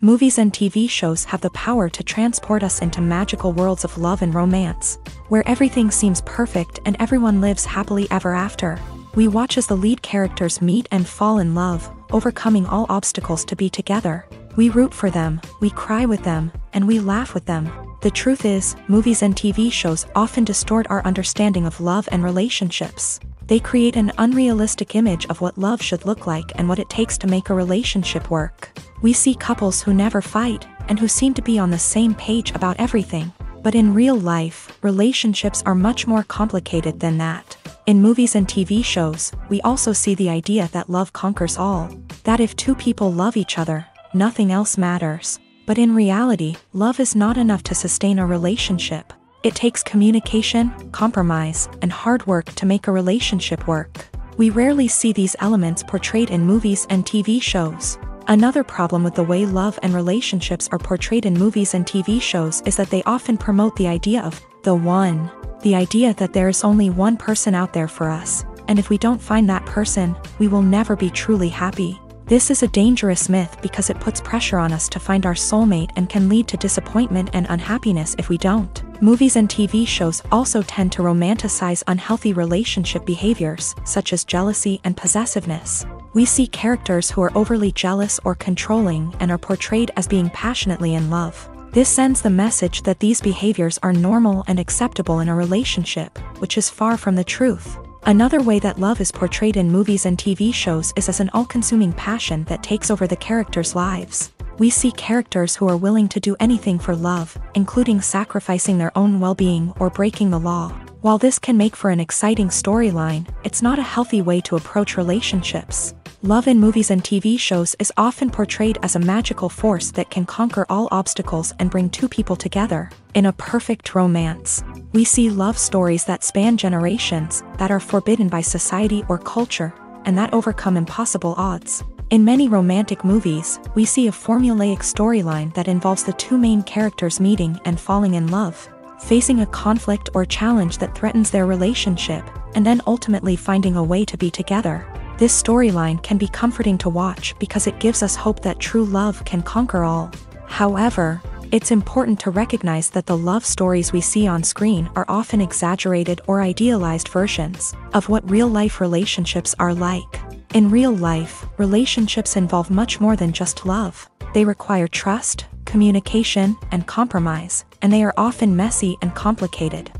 Movies and TV shows have the power to transport us into magical worlds of love and romance, where everything seems perfect and everyone lives happily ever after. We watch as the lead characters meet and fall in love, overcoming all obstacles to be together. We root for them, we cry with them, and we laugh with them. The truth is, movies and TV shows often distort our understanding of love and relationships. They create an unrealistic image of what love should look like and what it takes to make a relationship work. We see couples who never fight, and who seem to be on the same page about everything. But in real life, relationships are much more complicated than that. In movies and TV shows, we also see the idea that love conquers all. That if two people love each other, nothing else matters. But in reality, love is not enough to sustain a relationship. It takes communication, compromise, and hard work to make a relationship work. We rarely see these elements portrayed in movies and TV shows. Another problem with the way love and relationships are portrayed in movies and TV shows is that they often promote the idea of the one. The idea that there is only one person out there for us, and if we don't find that person, we will never be truly happy. This is a dangerous myth because it puts pressure on us to find our soulmate and can lead to disappointment and unhappiness if we don't. Movies and TV shows also tend to romanticize unhealthy relationship behaviors, such as jealousy and possessiveness. We see characters who are overly jealous or controlling and are portrayed as being passionately in love. This sends the message that these behaviors are normal and acceptable in a relationship, which is far from the truth. Another way that love is portrayed in movies and TV shows is as an all-consuming passion that takes over the characters' lives. We see characters who are willing to do anything for love, including sacrificing their own well-being or breaking the law. While this can make for an exciting storyline, it's not a healthy way to approach relationships. Love in movies and TV shows is often portrayed as a magical force that can conquer all obstacles and bring two people together. In a perfect romance, we see love stories that span generations, that are forbidden by society or culture, and that overcome impossible odds. In many romantic movies, we see a formulaic storyline that involves the two main characters meeting and falling in love, facing a conflict or challenge that threatens their relationship, and then ultimately finding a way to be together. This storyline can be comforting to watch because it gives us hope that true love can conquer all. However, it's important to recognize that the love stories we see on screen are often exaggerated or idealized versions of what real-life relationships are like. In real life, relationships involve much more than just love. They require trust, communication, and compromise, and they are often messy and complicated.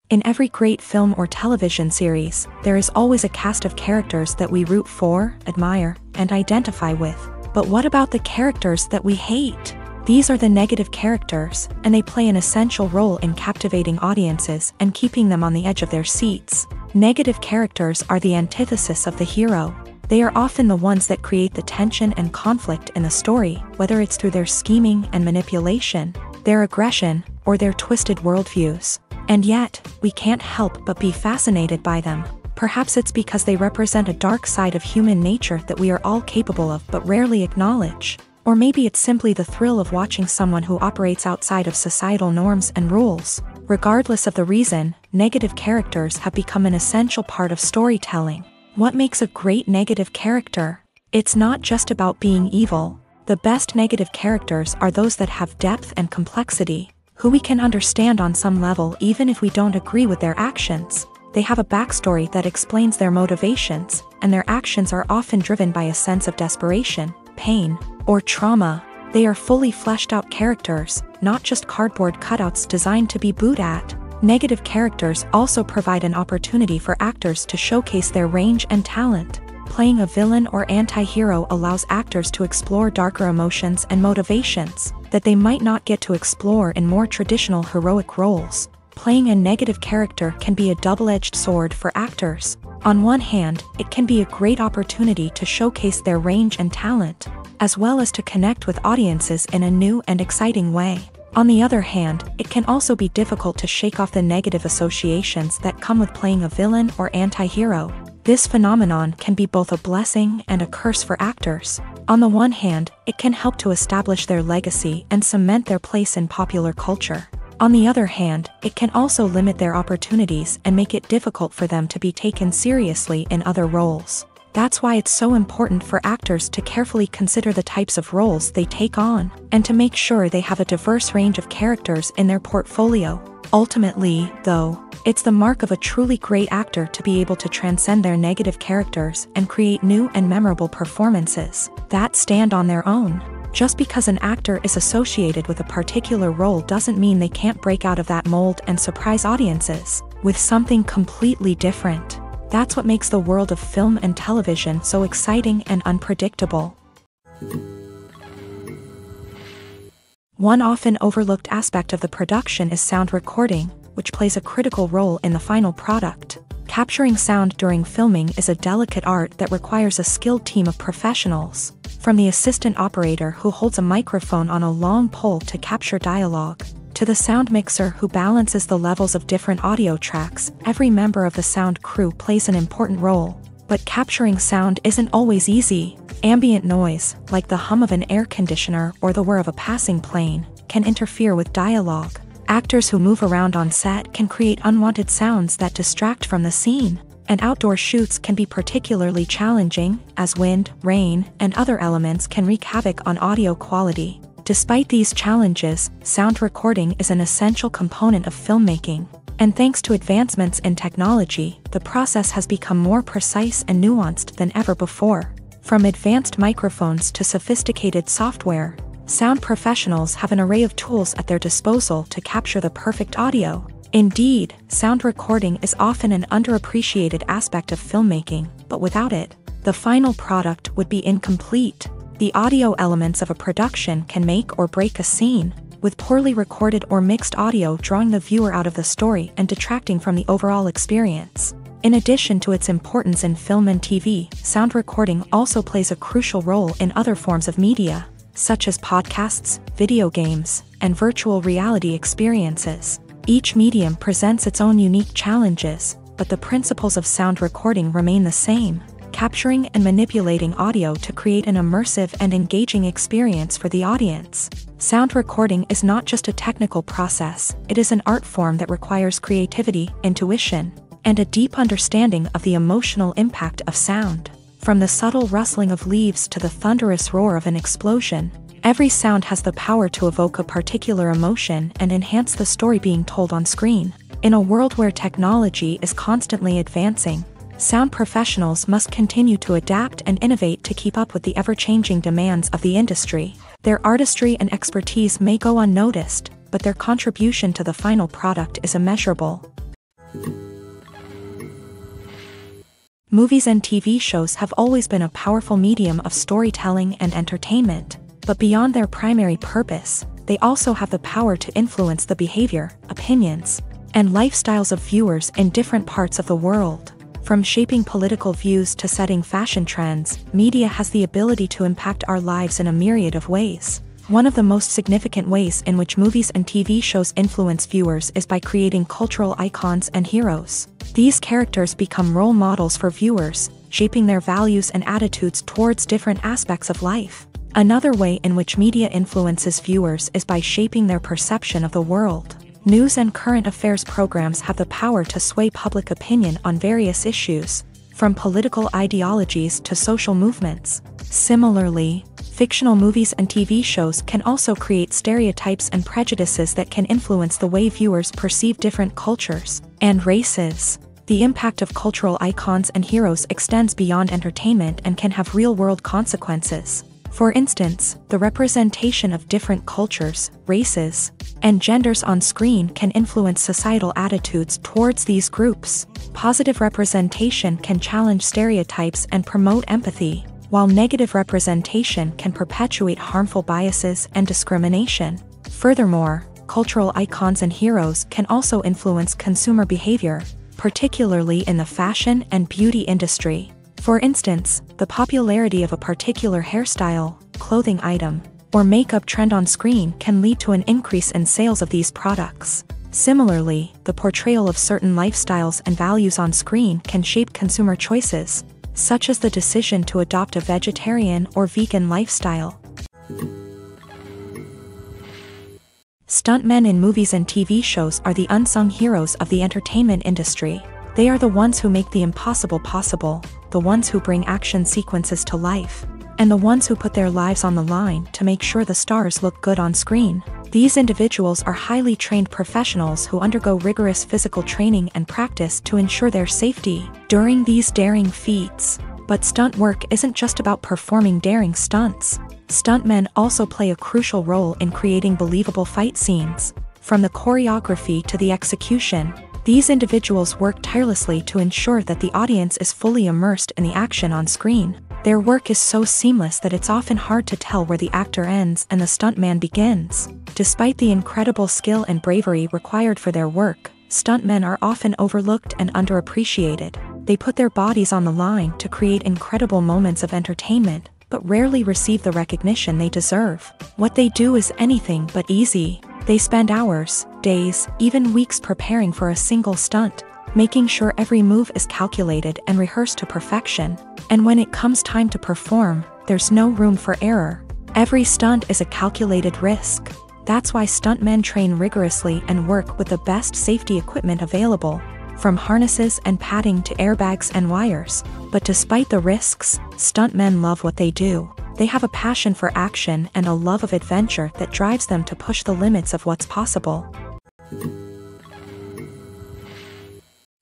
In every great film or television series, there is always a cast of characters that we root for, admire, and identify with. But what about the characters that we hate? These are the negative characters, and they play an essential role in captivating audiences and keeping them on the edge of their seats. Negative characters are the antithesis of the hero. They are often the ones that create the tension and conflict in the story, whether it's through their scheming and manipulation, their aggression, or their twisted worldviews. And yet, we can't help but be fascinated by them. Perhaps it's because they represent a dark side of human nature that we are all capable of but rarely acknowledge. Or maybe it's simply the thrill of watching someone who operates outside of societal norms and rules. Regardless of the reason, negative characters have become an essential part of storytelling. What makes a great negative character? It's not just about being evil. The best negative characters are those that have depth and complexity, who we can understand on some level even if we don't agree with their actions. They have a backstory that explains their motivations, and their actions are often driven by a sense of desperation, pain, or trauma. They are fully fleshed out characters, not just cardboard cutouts designed to be booed at. Negative characters also provide an opportunity for actors to showcase their range and talent. Playing a villain or anti-hero allows actors to explore darker emotions and motivations that they might not get to explore in more traditional heroic roles. Playing a negative character can be a double-edged sword for actors. On one hand, it can be a great opportunity to showcase their range and talent, as well as to connect with audiences in a new and exciting way. On the other hand, it can also be difficult to shake off the negative associations that come with playing a villain or anti-hero. This phenomenon can be both a blessing and a curse for actors. On the one hand, it can help to establish their legacy and cement their place in popular culture. On the other hand, it can also limit their opportunities and make it difficult for them to be taken seriously in other roles. That's why it's so important for actors to carefully consider the types of roles they take on, and to make sure they have a diverse range of characters in their portfolio. Ultimately, though, it's the mark of a truly great actor to be able to transcend their negative characters and create new and memorable performances that stand on their own. Just because an actor is associated with a particular role doesn't mean they can't break out of that mold and surprise audiences with something completely different. That's what makes the world of film and television so exciting and unpredictable. One often overlooked aspect of the production is sound recording, which plays a critical role in the final product. Capturing sound during filming is a delicate art that requires a skilled team of professionals. From the assistant operator who holds a microphone on a long pole to capture dialogue, to the sound mixer who balances the levels of different audio tracks, every member of the sound crew plays an important role. But capturing sound isn't always easy. Ambient noise, like the hum of an air conditioner or the whir of a passing plane, can interfere with dialogue. Actors who move around on set can create unwanted sounds that distract from the scene. And outdoor shoots can be particularly challenging, as wind, rain, and other elements can wreak havoc on audio quality. Despite these challenges, sound recording is an essential component of filmmaking. And thanks to advancements in technology, the process has become more precise and nuanced than ever before. From advanced microphones to sophisticated software, sound professionals have an array of tools at their disposal to capture the perfect audio. Indeed, sound recording is often an underappreciated aspect of filmmaking, but without it, the final product would be incomplete. The audio elements of a production can make or break a scene, with poorly recorded or mixed audio drawing the viewer out of the story and detracting from the overall experience. In addition to its importance in film and TV, sound recording also plays a crucial role in other forms of media, such as podcasts, video games, and virtual reality experiences. Each medium presents its own unique challenges, but the principles of sound recording remain the same: capturing and manipulating audio to create an immersive and engaging experience for the audience. Sound recording is not just a technical process, it is an art form that requires creativity, intuition, and a deep understanding of the emotional impact of sound. From the subtle rustling of leaves to the thunderous roar of an explosion, every sound has the power to evoke a particular emotion and enhance the story being told on screen. In a world where technology is constantly advancing, sound professionals must continue to adapt and innovate to keep up with the ever-changing demands of the industry. Their artistry and expertise may go unnoticed, but their contribution to the final product is immeasurable. Movies and TV shows have always been a powerful medium of storytelling and entertainment. But beyond their primary purpose, they also have the power to influence the behavior, opinions, and lifestyles of viewers in different parts of the world. From shaping political views to setting fashion trends, media has the ability to impact our lives in a myriad of ways. One of the most significant ways in which movies and TV shows influence viewers is by creating cultural icons and heroes. These characters become role models for viewers, shaping their values and attitudes towards different aspects of life. Another way in which media influences viewers is by shaping their perception of the world. News and current affairs programs have the power to sway public opinion on various issues, from political ideologies to social movements. Similarly, fictional movies and TV shows can also create stereotypes and prejudices that can influence the way viewers perceive different cultures and races. The impact of cultural icons and heroes extends beyond entertainment and can have real-world consequences. For instance, the representation of different cultures, races, and genders on screen can influence societal attitudes towards these groups. Positive representation can challenge stereotypes and promote empathy, while negative representation can perpetuate harmful biases and discrimination. Furthermore, cultural icons and heroes can also influence consumer behavior, particularly in the fashion and beauty industry. For instance, the popularity of a particular hairstyle, clothing item, or makeup trend on screen can lead to an increase in sales of these products. Similarly, the portrayal of certain lifestyles and values on screen can shape consumer choices, such as the decision to adopt a vegetarian or vegan lifestyle. Stuntmen in movies and TV shows are the unsung heroes of the entertainment industry. They are the ones who make the impossible possible, the ones who bring action sequences to life, and the ones who put their lives on the line to make sure the stars look good on screen. These individuals are highly trained professionals who undergo rigorous physical training and practice to ensure their safety during these daring feats. But stunt work isn't just about performing daring stunts. Stuntmen also play a crucial role in creating believable fight scenes. From the choreography to the execution, these individuals work tirelessly to ensure that the audience is fully immersed in the action on screen. Their work is so seamless that it's often hard to tell where the actor ends and the stuntman begins. Despite the incredible skill and bravery required for their work, stuntmen are often overlooked and underappreciated. They put their bodies on the line to create incredible moments of entertainment, but rarely receive the recognition they deserve. What they do is anything but easy. They spend hours, days, even weeks preparing for a single stunt, making sure every move is calculated and rehearsed to perfection. And when it comes time to perform, there's no room for error. Every stunt is a calculated risk. That's why stuntmen train rigorously and work with the best safety equipment available, from harnesses and padding to airbags and wires. But despite the risks, stuntmen love what they do. They have a passion for action and a love of adventure that drives them to push the limits of what's possible.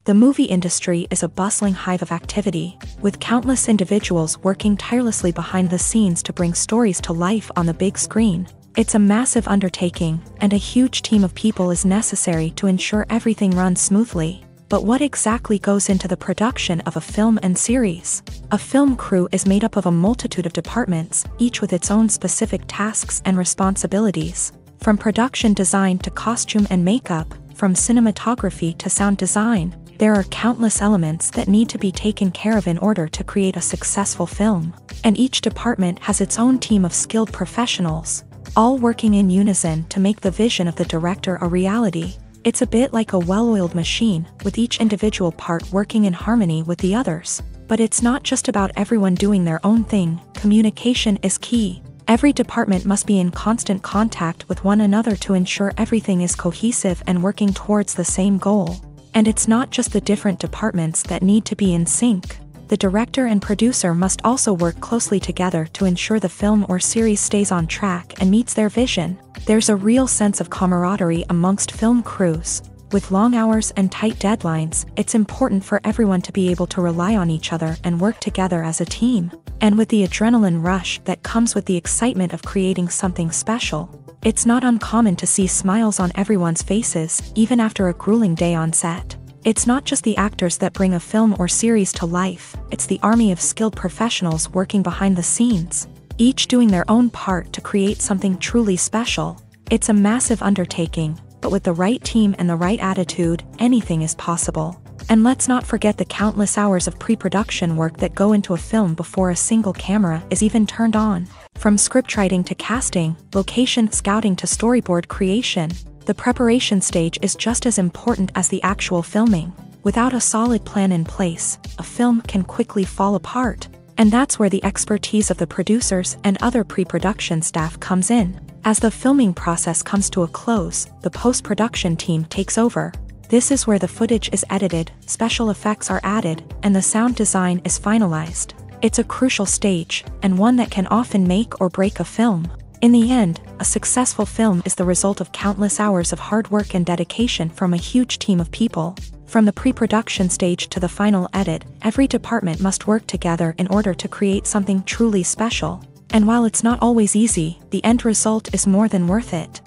The movie industry is a bustling hive of activity, with countless individuals working tirelessly behind the scenes to bring stories to life on the big screen. It's a massive undertaking, and a huge team of people is necessary to ensure everything runs smoothly. But what exactly goes into the production of a film and series? A film crew is made up of a multitude of departments, each with its own specific tasks and responsibilities. From production design to costume and makeup, from cinematography to sound design, there are countless elements that need to be taken care of in order to create a successful film. And each department has its own team of skilled professionals, all working in unison to make the vision of the director a reality. It's a bit like a well-oiled machine, with each individual part working in harmony with the others. But it's not just about everyone doing their own thing. Communication is key. Every department must be in constant contact with one another to ensure everything is cohesive and working towards the same goal. And it's not just the different departments that need to be in sync. The director and producer must also work closely together to ensure the film or series stays on track and meets their vision. There's a real sense of camaraderie amongst film crews. With long hours and tight deadlines, it's important for everyone to be able to rely on each other and work together as a team. And with the adrenaline rush that comes with the excitement of creating something special, it's not uncommon to see smiles on everyone's faces, even after a grueling day on set. It's not just the actors that bring a film or series to life, it's the army of skilled professionals working behind the scenes, each doing their own part to create something truly special. It's a massive undertaking, but with the right team and the right attitude, anything is possible. And let's not forget the countless hours of pre-production work that go into a film before a single camera is even turned on. From scriptwriting to casting, location scouting to storyboard creation, the preparation stage is just as important as the actual filming. Without a solid plan in place, a film can quickly fall apart, and that's where the expertise of the producers and other pre-production staff comes in. As the filming process comes to a close, the post-production team takes over. This is where the footage is edited, special effects are added, and the sound design is finalized. It's a crucial stage, and one that can often make or break a film. In the end, a successful film is the result of countless hours of hard work and dedication from a huge team of people. From the pre-production stage to the final edit, every department must work together in order to create something truly special. And while it's not always easy, the end result is more than worth it.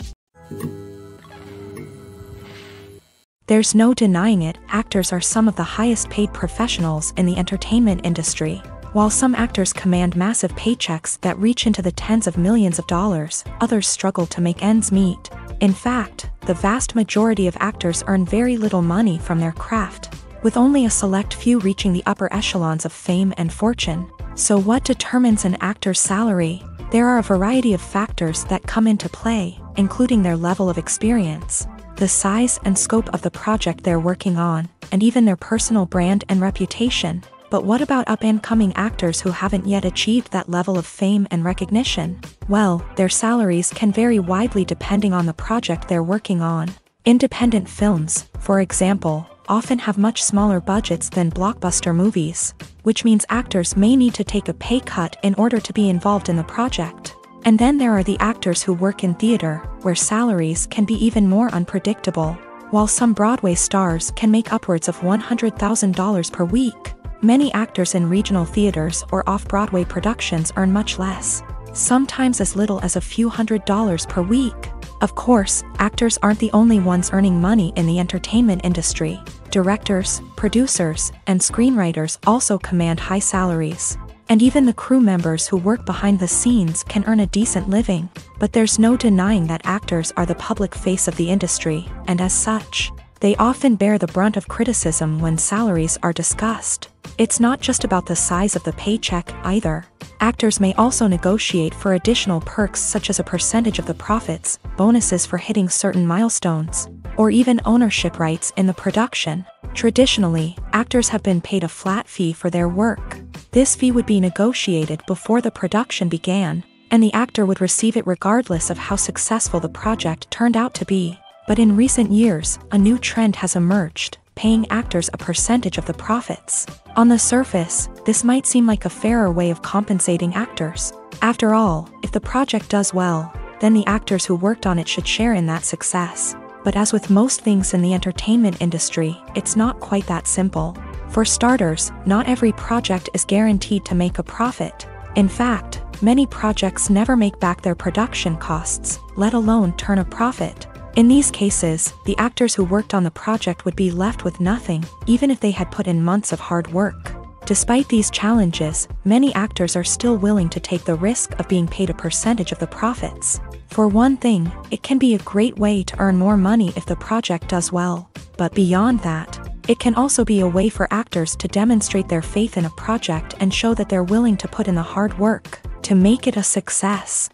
There's no denying it, actors are some of the highest paid professionals in the entertainment industry. While some actors command massive paychecks that reach into the tens of millions of dollars, others struggle to make ends meet. In fact, the vast majority of actors earn very little money from their craft, with only a select few reaching the upper echelons of fame and fortune. So what determines an actor's salary? There are a variety of factors that come into play, including their level of experience, the size and scope of the project they're working on, and even their personal brand and reputation. But what about up-and-coming actors who haven't yet achieved that level of fame and recognition? Well, their salaries can vary widely depending on the project they're working on. Independent films, for example, often have much smaller budgets than blockbuster movies, which means actors may need to take a pay cut in order to be involved in the project. And then there are the actors who work in theater, where salaries can be even more unpredictable. While some Broadway stars can make upwards of $100,000 per week, many actors in regional theaters or off-Broadway productions earn much less, sometimes as little as a few $100s per week. Of course, actors aren't the only ones earning money in the entertainment industry. Directors, producers, and screenwriters also command high salaries. And even the crew members who work behind the scenes can earn a decent living. But there's no denying that actors are the public face of the industry, and as such, they often bear the brunt of criticism when salaries are discussed. It's not just about the size of the paycheck, either. Actors may also negotiate for additional perks such as a percentage of the profits, bonuses for hitting certain milestones, or even ownership rights in the production. Traditionally, actors have been paid a flat fee for their work. This fee would be negotiated before the production began, and the actor would receive it regardless of how successful the project turned out to be. But in recent years, a new trend has emerged, paying actors a percentage of the profits. On the surface, this might seem like a fairer way of compensating actors. After all, if the project does well, then the actors who worked on it should share in that success. But as with most things in the entertainment industry, it's not quite that simple. For starters, not every project is guaranteed to make a profit. In fact, many projects never make back their production costs, let alone turn a profit. In these cases, the actors who worked on the project would be left with nothing, even if they had put in months of hard work. Despite these challenges, many actors are still willing to take the risk of being paid a percentage of the profits. For one thing, it can be a great way to earn more money if the project does well. But beyond that, it can also be a way for actors to demonstrate their faith in a project and show that they're willing to put in the hard work to make it a success.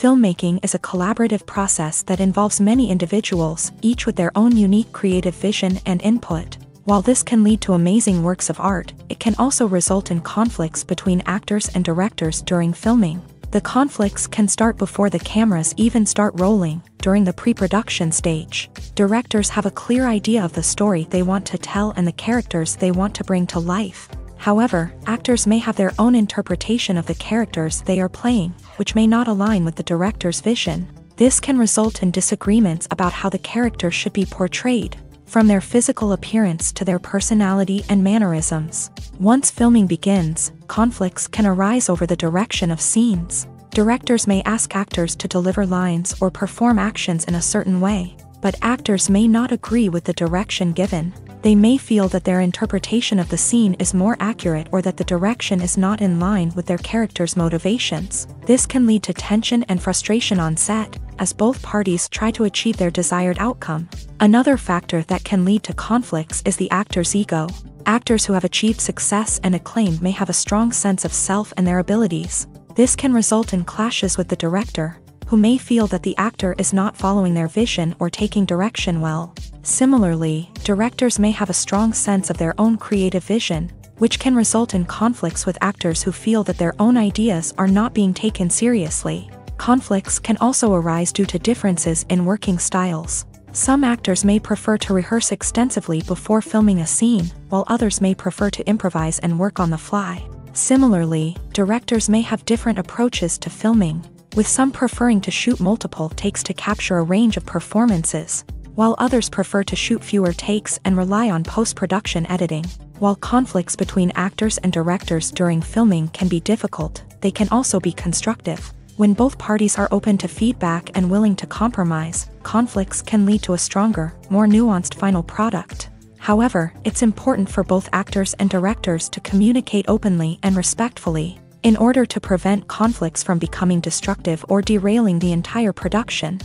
Filmmaking is a collaborative process that involves many individuals, each with their own unique creative vision and input. While this can lead to amazing works of art, it can also result in conflicts between actors and directors during filming. The conflicts can start before the cameras even start rolling, during the pre-production stage. Directors have a clear idea of the story they want to tell and the characters they want to bring to life. However, actors may have their own interpretation of the characters they are playing, which may not align with the director's vision. This can result in disagreements about how the characters should be portrayed, from their physical appearance to their personality and mannerisms. Once filming begins, conflicts can arise over the direction of scenes. Directors may ask actors to deliver lines or perform actions in a certain way, but actors may not agree with the direction given. They may feel that their interpretation of the scene is more accurate or that the direction is not in line with their character's motivations. This can lead to tension and frustration on set, as both parties try to achieve their desired outcome. Another factor that can lead to conflicts is the actor's ego. Actors who have achieved success and acclaim may have a strong sense of self and their abilities. This can result in clashes with the director, who may feel that the actor is not following their vision or taking direction well. Similarly, directors may have a strong sense of their own creative vision, which can result in conflicts with actors who feel that their own ideas are not being taken seriously. Conflicts can also arise due to differences in working styles. Some actors may prefer to rehearse extensively before filming a scene, while others may prefer to improvise and work on the fly. Similarly, directors may have different approaches to filming, with some preferring to shoot multiple takes to capture a range of performances, while others prefer to shoot fewer takes and rely on post-production editing. While conflicts between actors and directors during filming can be difficult, they can also be constructive. When both parties are open to feedback and willing to compromise, conflicts can lead to a stronger, more nuanced final product. However, it's important for both actors and directors to communicate openly and respectfully, in order to prevent conflicts from becoming destructive or derailing the entire production.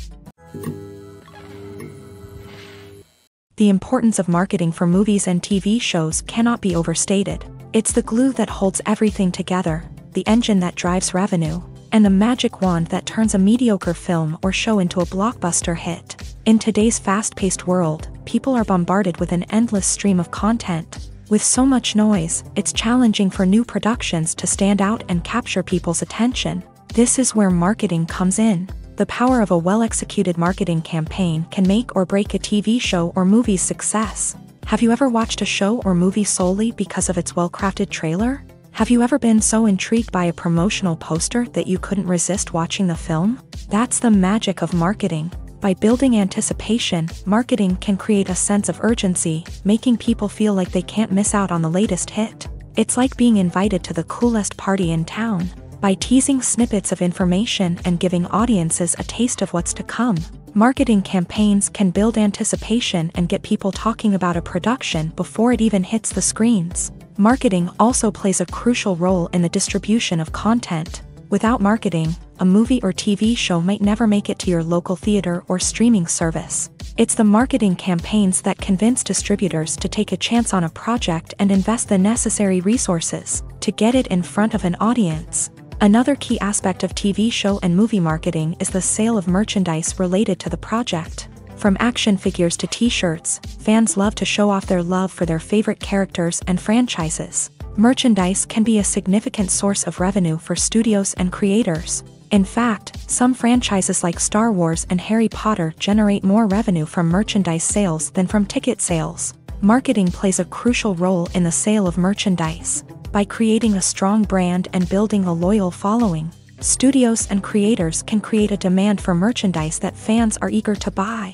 The importance of marketing for movies and TV shows cannot be overstated. It's the glue that holds everything together, the engine that drives revenue, and the magic wand that turns a mediocre film or show into a blockbuster hit. In today's fast-paced world, people are bombarded with an endless stream of content. With so much noise, it's challenging for new productions to stand out and capture people's attention. This is where marketing comes in. The power of a well-executed marketing campaign can make or break a TV show or movie's success. Have you ever watched a show or movie solely because of its well-crafted trailer? Have you ever been so intrigued by a promotional poster that you couldn't resist watching the film? That's the magic of marketing. By building anticipation, marketing can create a sense of urgency, making people feel like they can't miss out on the latest hit. It's like being invited to the coolest party in town. By teasing snippets of information and giving audiences a taste of what's to come, marketing campaigns can build anticipation and get people talking about a production before it even hits the screens. Marketing also plays a crucial role in the distribution of content. Without marketing, a movie or TV show might never make it to your local theater or streaming service. It's the marketing campaigns that convince distributors to take a chance on a project and invest the necessary resources to get it in front of an audience. Another key aspect of TV show and movie marketing is the sale of merchandise related to the project. From action figures to t-shirts, fans love to show off their love for their favorite characters and franchises. Merchandise can be a significant source of revenue for studios and creators. In fact, some franchises like Star Wars and Harry Potter generate more revenue from merchandise sales than from ticket sales. Marketing plays a crucial role in the sale of merchandise. By creating a strong brand and building a loyal following, studios and creators can create a demand for merchandise that fans are eager to buy.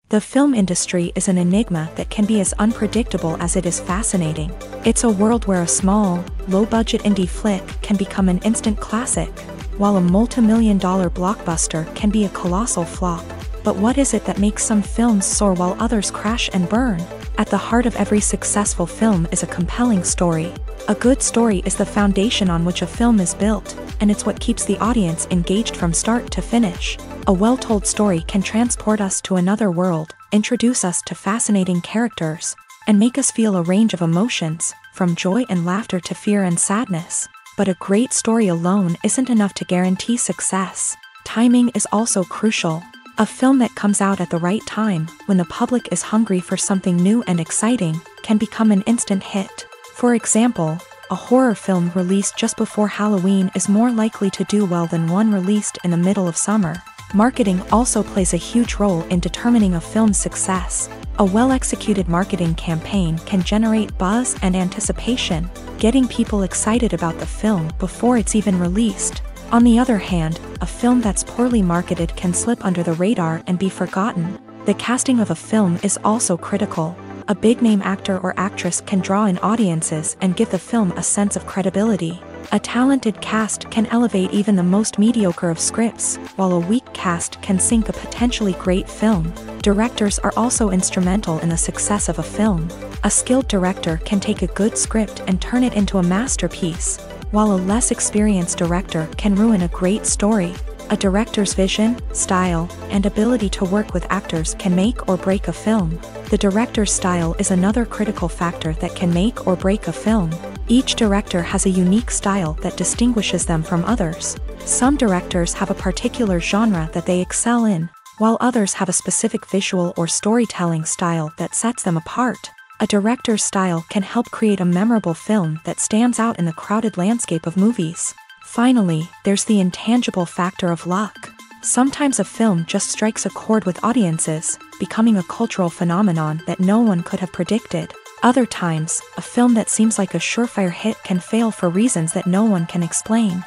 The film industry is an enigma that can be as unpredictable as it is fascinating. It's a world where a small, low-budget indie flick can become an instant classic, while a multi-million-dollar blockbuster can be a colossal flop. But what is it that makes some films soar while others crash and burn? At the heart of every successful film is a compelling story. A good story is the foundation on which a film is built, and it's what keeps the audience engaged from start to finish. A well-told story can transport us to another world, introduce us to fascinating characters, and make us feel a range of emotions, from joy and laughter to fear and sadness. But a great story alone isn't enough to guarantee success. Timing is also crucial. A film that comes out at the right time, when the public is hungry for something new and exciting, can become an instant hit. For example, a horror film released just before Halloween is more likely to do well than one released in the middle of summer. Marketing also plays a huge role in determining a film's success. A well-executed marketing campaign can generate buzz and anticipation, getting people excited about the film before it's even released. On the other hand, a film that's poorly marketed can slip under the radar and be forgotten. The casting of a film is also critical. A big-name actor or actress can draw in audiences and give the film a sense of credibility. A talented cast can elevate even the most mediocre of scripts, while a weak cast can sink a potentially great film. Directors are also instrumental in the success of a film. A skilled director can take a good script and turn it into a masterpiece, while a less experienced director can ruin a great story. A director's vision, style, and ability to work with actors can make or break a film. The director's style is another critical factor that can make or break a film. Each director has a unique style that distinguishes them from others. Some directors have a particular genre that they excel in, while others have a specific visual or storytelling style that sets them apart. A director's style can help create a memorable film that stands out in the crowded landscape of movies. Finally, there's the intangible factor of luck. Sometimes a film just strikes a chord with audiences, becoming a cultural phenomenon that no one could have predicted. Other times, a film that seems like a surefire hit can fail for reasons that no one can explain.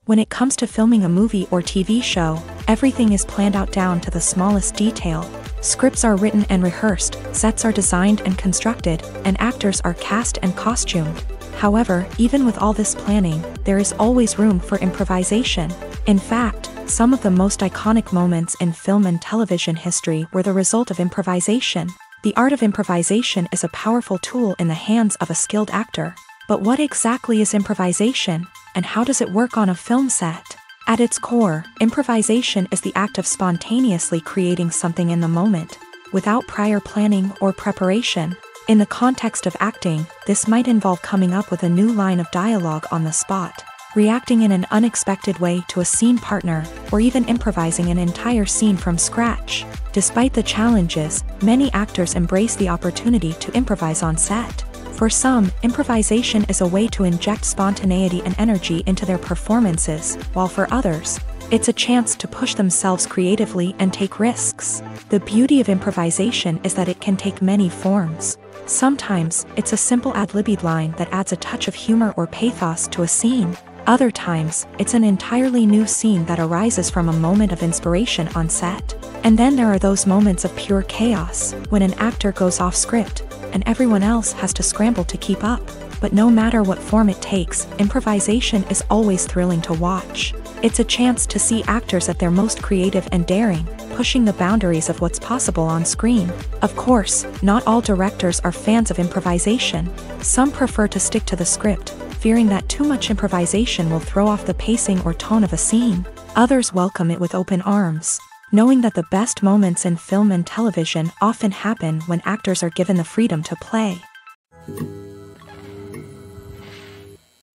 When it comes to filming a movie or TV show, everything is planned out down to the smallest detail. Scripts are written and rehearsed, sets are designed and constructed, and actors are cast and costumed. However, even with all this planning, there is always room for improvisation. In fact, some of the most iconic moments in film and television history were the result of improvisation. The art of improvisation is a powerful tool in the hands of a skilled actor. But what exactly is improvisation, and how does it work on a film set? At its core, improvisation is the act of spontaneously creating something in the moment, without prior planning or preparation. In the context of acting, this might involve coming up with a new line of dialogue on the spot, reacting in an unexpected way to a scene partner, or even improvising an entire scene from scratch. Despite the challenges, many actors embrace the opportunity to improvise on set. For some, improvisation is a way to inject spontaneity and energy into their performances, while for others, it's a chance to push themselves creatively and take risks. The beauty of improvisation is that it can take many forms. Sometimes, it's a simple ad-libbed line that adds a touch of humor or pathos to a scene. Other times, it's an entirely new scene that arises from a moment of inspiration on set. And then there are those moments of pure chaos, when an actor goes off script, and everyone else has to scramble to keep up. But no matter what form it takes, improvisation is always thrilling to watch. It's a chance to see actors at their most creative and daring, pushing the boundaries of what's possible on screen. Of course, not all directors are fans of improvisation. Some prefer to stick to the script, fearing that too much improvisation will throw off the pacing or tone of a scene. Others welcome it with open arms, knowing that the best moments in film and television often happen when actors are given the freedom to play.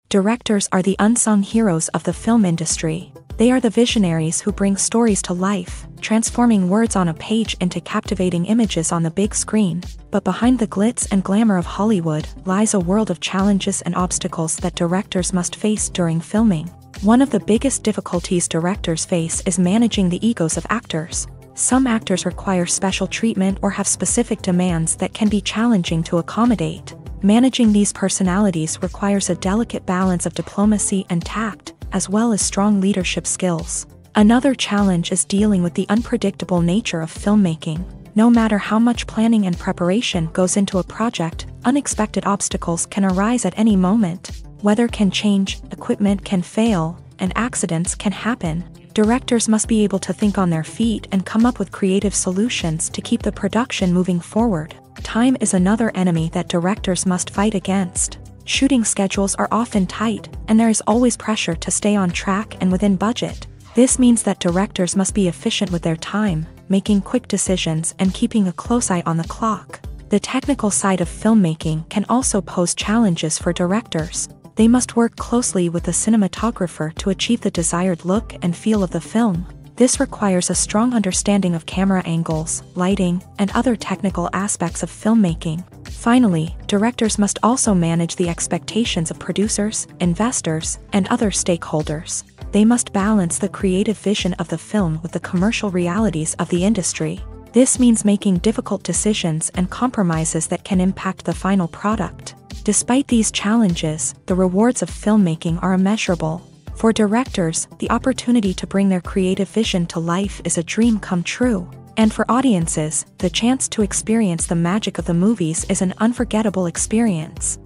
Directors are the unsung heroes of the film industry. They are the visionaries who bring stories to life, transforming words on a page into captivating images on the big screen. But behind the glitz and glamour of Hollywood lies a world of challenges and obstacles that directors must face during filming. One of the biggest difficulties directors face is managing the egos of actors. Some actors require special treatment or have specific demands that can be challenging to accommodate. Managing these personalities requires a delicate balance of diplomacy and tact, as well as strong leadership skills. Another challenge is dealing with the unpredictable nature of filmmaking. No matter how much planning and preparation goes into a project, unexpected obstacles can arise at any moment. Weather can change, equipment can fail, and accidents can happen. Directors must be able to think on their feet and come up with creative solutions to keep the production moving forward. Time is another enemy that directors must fight against. Shooting schedules are often tight, and there is always pressure to stay on track and within budget. This means that directors must be efficient with their time, making quick decisions and keeping a close eye on the clock. The technical side of filmmaking can also pose challenges for directors. They must work closely with the cinematographer to achieve the desired look and feel of the film. This requires a strong understanding of camera angles, lighting, and other technical aspects of filmmaking. Finally, directors must also manage the expectations of producers, investors, and other stakeholders. They must balance the creative vision of the film with the commercial realities of the industry. This means making difficult decisions and compromises that can impact the final product. Despite these challenges, the rewards of filmmaking are immeasurable. For directors, the opportunity to bring their creative vision to life is a dream come true. And for audiences, the chance to experience the magic of the movies is an unforgettable experience.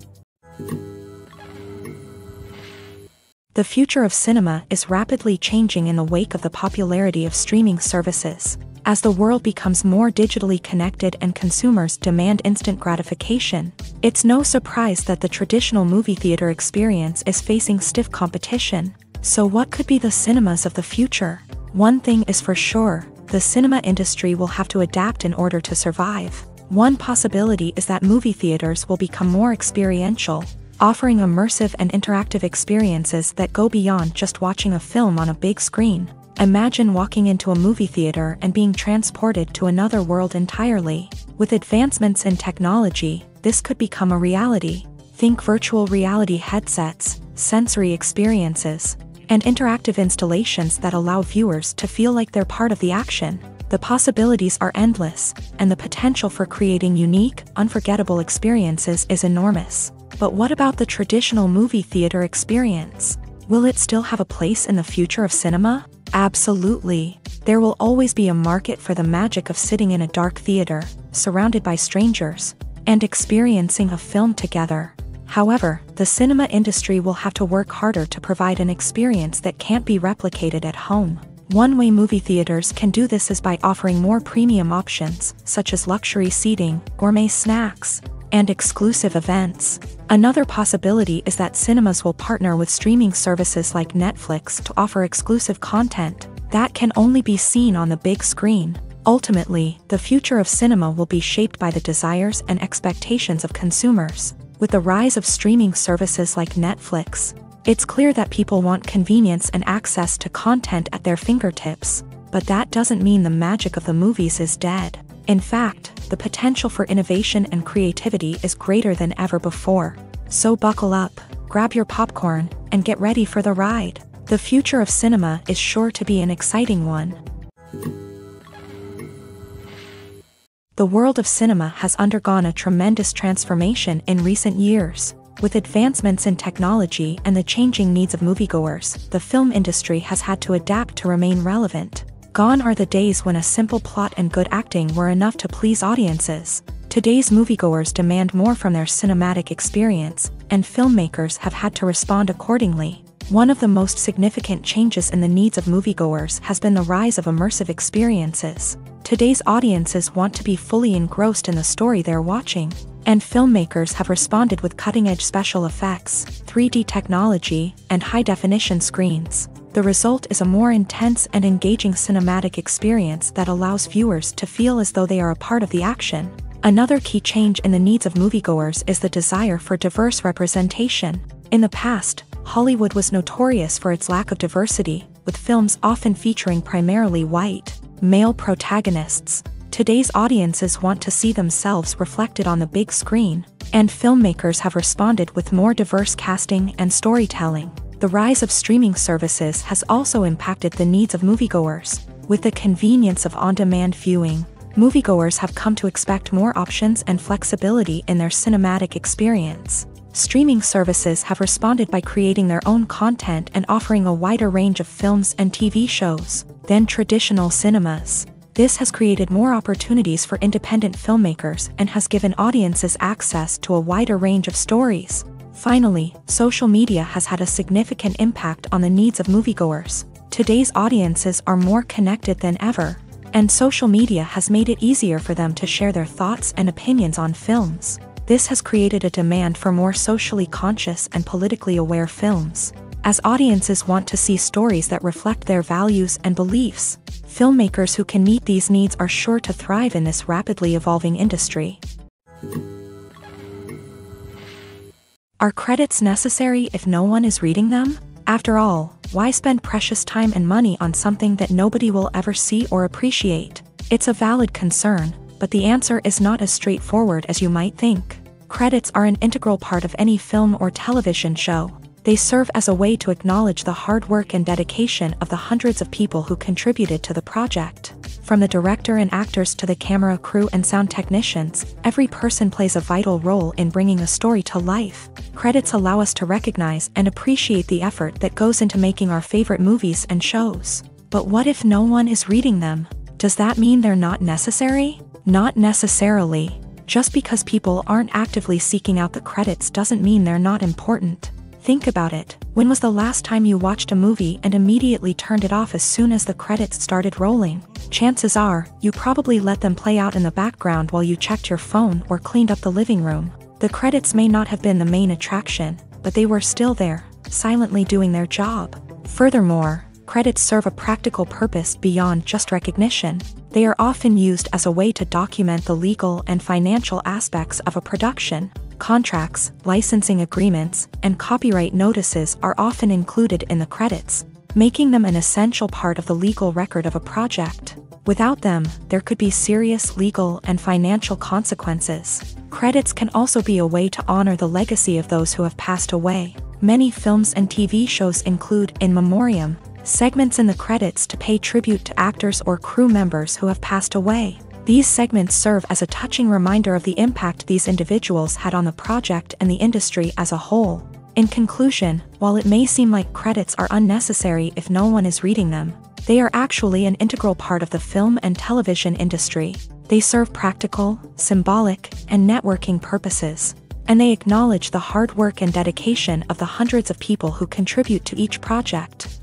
The future of cinema is rapidly changing in the wake of the popularity of streaming services. As the world becomes more digitally connected and consumers demand instant gratification, it's no surprise that the traditional movie theater experience is facing stiff competition. So what could be the cinemas of the future? One thing is for sure, the cinema industry will have to adapt in order to survive. One possibility is that movie theaters will become more experiential, offering immersive and interactive experiences that go beyond just watching a film on a big screen. Imagine walking into a movie theater and being transported to another world entirely. With advancements in technology, this could become a reality. Think virtual reality headsets, sensory experiences, and interactive installations that allow viewers to feel like they're part of the action. The possibilities are endless, and the potential for creating unique, unforgettable experiences is enormous. But what about the traditional movie theater experience? Will it still have a place in the future of cinema? Absolutely. There will always be a market for the magic of sitting in a dark theater, surrounded by strangers, and experiencing a film together. However, the cinema industry will have to work harder to provide an experience that can't be replicated at home. One way movie theaters can do this is by offering more premium options, such as luxury seating, gourmet snacks, and exclusive events. Another possibility is that cinemas will partner with streaming services like Netflix to offer exclusive content that can only be seen on the big screen. Ultimately, the future of cinema will be shaped by the desires and expectations of consumers. With the rise of streaming services like Netflix, it's clear that people want convenience and access to content at their fingertips. But that doesn't mean the magic of the movies is dead. In fact, the potential for innovation and creativity is greater than ever before. So buckle up, grab your popcorn, and get ready for the ride. The future of cinema is sure to be an exciting one. The world of cinema has undergone a tremendous transformation in recent years. With advancements in technology and the changing needs of moviegoers, the film industry has had to adapt to remain relevant. Gone are the days when a simple plot and good acting were enough to please audiences. Today's moviegoers demand more from their cinematic experience, and filmmakers have had to respond accordingly. One of the most significant changes in the needs of moviegoers has been the rise of immersive experiences. Today's audiences want to be fully engrossed in the story they're watching, and filmmakers have responded with cutting-edge special effects, 3D technology, and high-definition screens. The result is a more intense and engaging cinematic experience that allows viewers to feel as though they are a part of the action. Another key change in the needs of moviegoers is the desire for diverse representation. In the past, Hollywood was notorious for its lack of diversity, with films often featuring primarily white, male protagonists. Today's audiences want to see themselves reflected on the big screen, and filmmakers have responded with more diverse casting and storytelling. The rise of streaming services has also impacted the needs of moviegoers. With the convenience of on-demand viewing, moviegoers have come to expect more options and flexibility in their cinematic experience. Streaming services have responded by creating their own content and offering a wider range of films and TV shows than traditional cinemas. This has created more opportunities for independent filmmakers and has given audiences access to a wider range of stories. Finally, social media has had a significant impact on the needs of moviegoers. Today's audiences are more connected than ever, and social media has made it easier for them to share their thoughts and opinions on films. This has created a demand for more socially conscious and politically aware films. As audiences want to see stories that reflect their values and beliefs, filmmakers who can meet these needs are sure to thrive in this rapidly evolving industry. Are credits necessary if no one is reading them? After all, why spend precious time and money on something that nobody will ever see or appreciate? It's a valid concern, but the answer is not as straightforward as you might think. Credits are an integral part of any film or television show. They serve as a way to acknowledge the hard work and dedication of the hundreds of people who contributed to the project. From the director and actors to the camera crew and sound technicians, every person plays a vital role in bringing a story to life. Credits allow us to recognize and appreciate the effort that goes into making our favorite movies and shows. But what if no one is reading them? Does that mean they're not necessary? Not necessarily. Just because people aren't actively seeking out the credits doesn't mean they're not important. Think about it. When was the last time you watched a movie and immediately turned it off as soon as the credits started rolling? Chances are, you probably let them play out in the background while you checked your phone or cleaned up the living room. The credits may not have been the main attraction, but they were still there, silently doing their job. Furthermore, credits serve a practical purpose beyond just recognition. They are often used as a way to document the legal and financial aspects of a production. Contracts, licensing agreements, and copyright notices are often included in the credits, making them an essential part of the legal record of a project. Without them, there could be serious legal and financial consequences. Credits can also be a way to honor the legacy of those who have passed away. Many films and TV shows include in memoriam segments in the credits to pay tribute to actors or crew members who have passed away. These segments serve as a touching reminder of the impact these individuals had on the project and the industry as a whole. In conclusion, while it may seem like credits are unnecessary if no one is reading them, they are actually an integral part of the film and television industry. They serve practical, symbolic, and networking purposes, and they acknowledge the hard work and dedication of the hundreds of people who contribute to each project.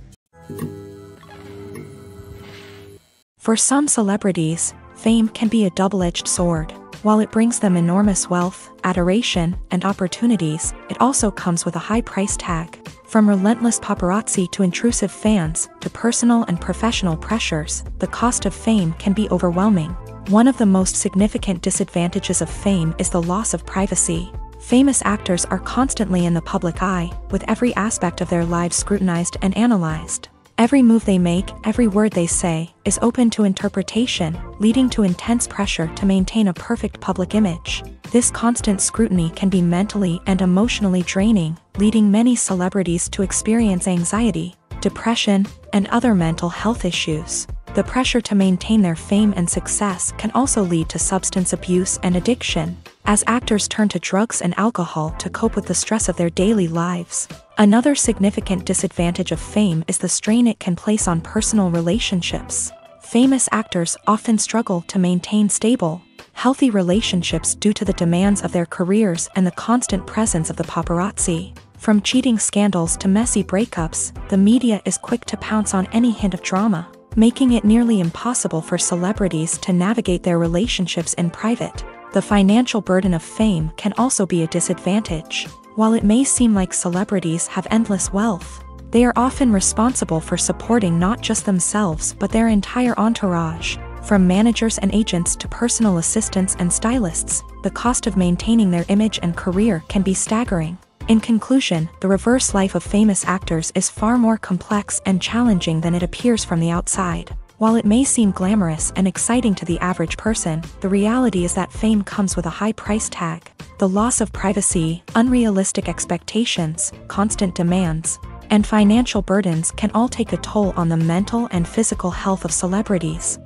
For some celebrities, fame can be a double-edged sword. While it brings them enormous wealth, adoration, and opportunities, it also comes with a high price tag. From relentless paparazzi to intrusive fans, to personal and professional pressures, the cost of fame can be overwhelming. One of the most significant disadvantages of fame is the loss of privacy. Famous actors are constantly in the public eye, with every aspect of their lives scrutinized and analyzed. Every move they make, every word they say, is open to interpretation, leading to intense pressure to maintain a perfect public image. This constant scrutiny can be mentally and emotionally draining, leading many celebrities to experience anxiety, depression, and other mental health issues. The pressure to maintain their fame and success can also lead to substance abuse and addiction, as actors turn to drugs and alcohol to cope with the stress of their daily lives. Another significant disadvantage of fame is the strain it can place on personal relationships. Famous actors often struggle to maintain stable, healthy relationships due to the demands of their careers and the constant presence of the paparazzi. From cheating scandals to messy breakups, the media is quick to pounce on any hint of drama, making it nearly impossible for celebrities to navigate their relationships in private. The financial burden of fame can also be a disadvantage. While it may seem like celebrities have endless wealth, they are often responsible for supporting not just themselves but their entire entourage. From managers and agents to personal assistants and stylists, the cost of maintaining their image and career can be staggering. In conclusion, the reverse life of famous actors is far more complex and challenging than it appears from the outside. While it may seem glamorous and exciting to the average person, the reality is that fame comes with a high price tag. The loss of privacy, unrealistic expectations, constant demands, and financial burdens can all take a toll on the mental and physical health of celebrities.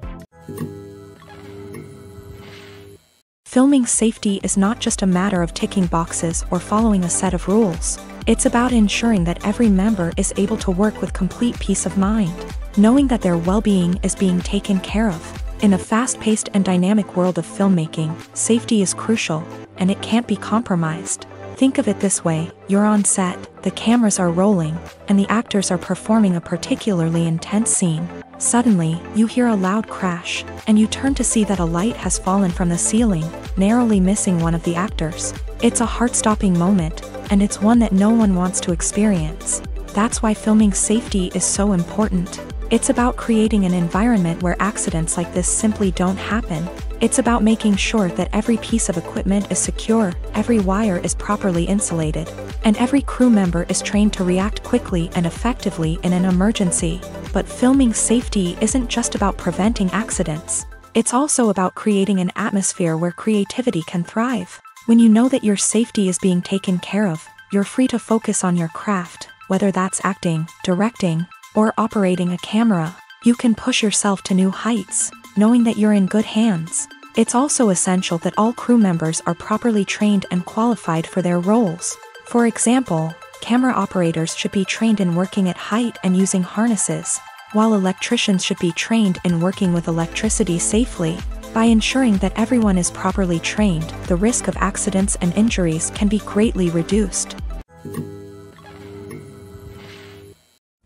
Filming safety is not just a matter of ticking boxes or following a set of rules. It's about ensuring that every member is able to work with complete peace of mind, knowing that their well-being is being taken care of. In a fast-paced and dynamic world of filmmaking, safety is crucial, and it can't be compromised. Think of it this way: you're on set, the cameras are rolling, and the actors are performing a particularly intense scene. Suddenly, you hear a loud crash, and you turn to see that a light has fallen from the ceiling, narrowly missing one of the actors. It's a heart-stopping moment, and it's one that no one wants to experience. That's why filming safety is so important. It's about creating an environment where accidents like this simply don't happen. It's about making sure that every piece of equipment is secure, every wire is properly insulated, and every crew member is trained to react quickly and effectively in an emergency. But filming safety isn't just about preventing accidents. It's also about creating an atmosphere where creativity can thrive. When you know that your safety is being taken care of, you're free to focus on your craft, whether that's acting, directing, or operating a camera. You can push yourself to new heights, knowing that you're in good hands. It's also essential that all crew members are properly trained and qualified for their roles. For example, camera operators should be trained in working at height and using harnesses, while electricians should be trained in working with electricity safely. By ensuring that everyone is properly trained, the risk of accidents and injuries can be greatly reduced.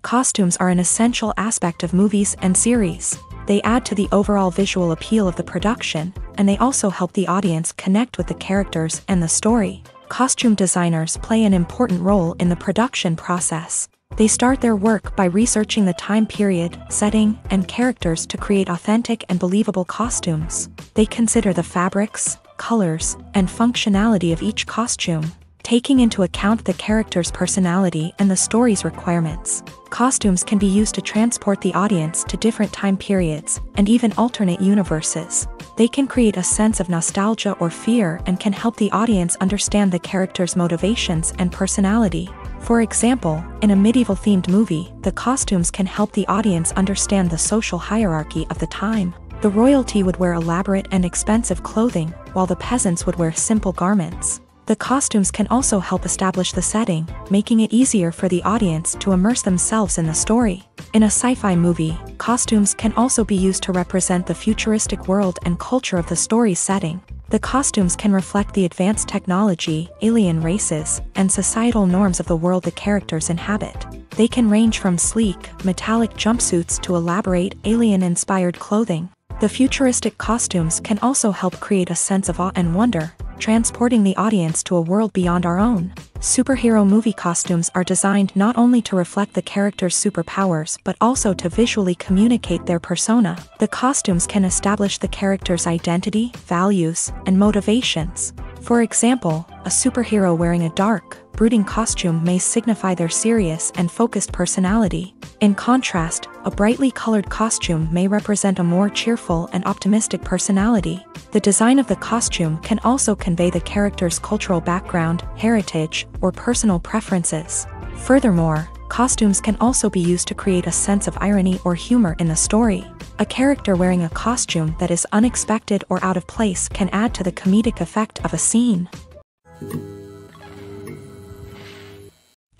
Costumes are an essential aspect of movies and series. They add to the overall visual appeal of the production, and they also help the audience connect with the characters and the story. Costume designers play an important role in the production process. They start their work by researching the time period, setting, and characters to create authentic and believable costumes. They consider the fabrics, colors, and functionality of each costume, taking into account the character's personality and the story's requirements. Costumes can be used to transport the audience to different time periods and even alternate universes. They can create a sense of nostalgia or fear and can help the audience understand the character's motivations and personality. For example, in a medieval-themed movie, the costumes can help the audience understand the social hierarchy of the time. The royalty would wear elaborate and expensive clothing, while the peasants would wear simple garments. The costumes can also help establish the setting, making it easier for the audience to immerse themselves in the story. In a sci-fi movie, costumes can also be used to represent the futuristic world and culture of the story's setting. The costumes can reflect the advanced technology, alien races, and societal norms of the world the characters inhabit. They can range from sleek, metallic jumpsuits to elaborate, alien-inspired clothing. The futuristic costumes can also help create a sense of awe and wonder, transporting the audience to a world beyond our own. Superhero movie costumes are designed not only to reflect the character's superpowers but also to visually communicate their persona. The costumes can establish the character's identity, values, and motivations. For example, a superhero wearing a dark, brooding costume may signify their serious and focused personality. In contrast, a brightly colored costume may represent a more cheerful and optimistic personality. The design of the costume can also convey the character's cultural background, heritage, or personal preferences. Furthermore, costumes can also be used to create a sense of irony or humor in the story. A character wearing a costume that is unexpected or out of place can add to the comedic effect of a scene.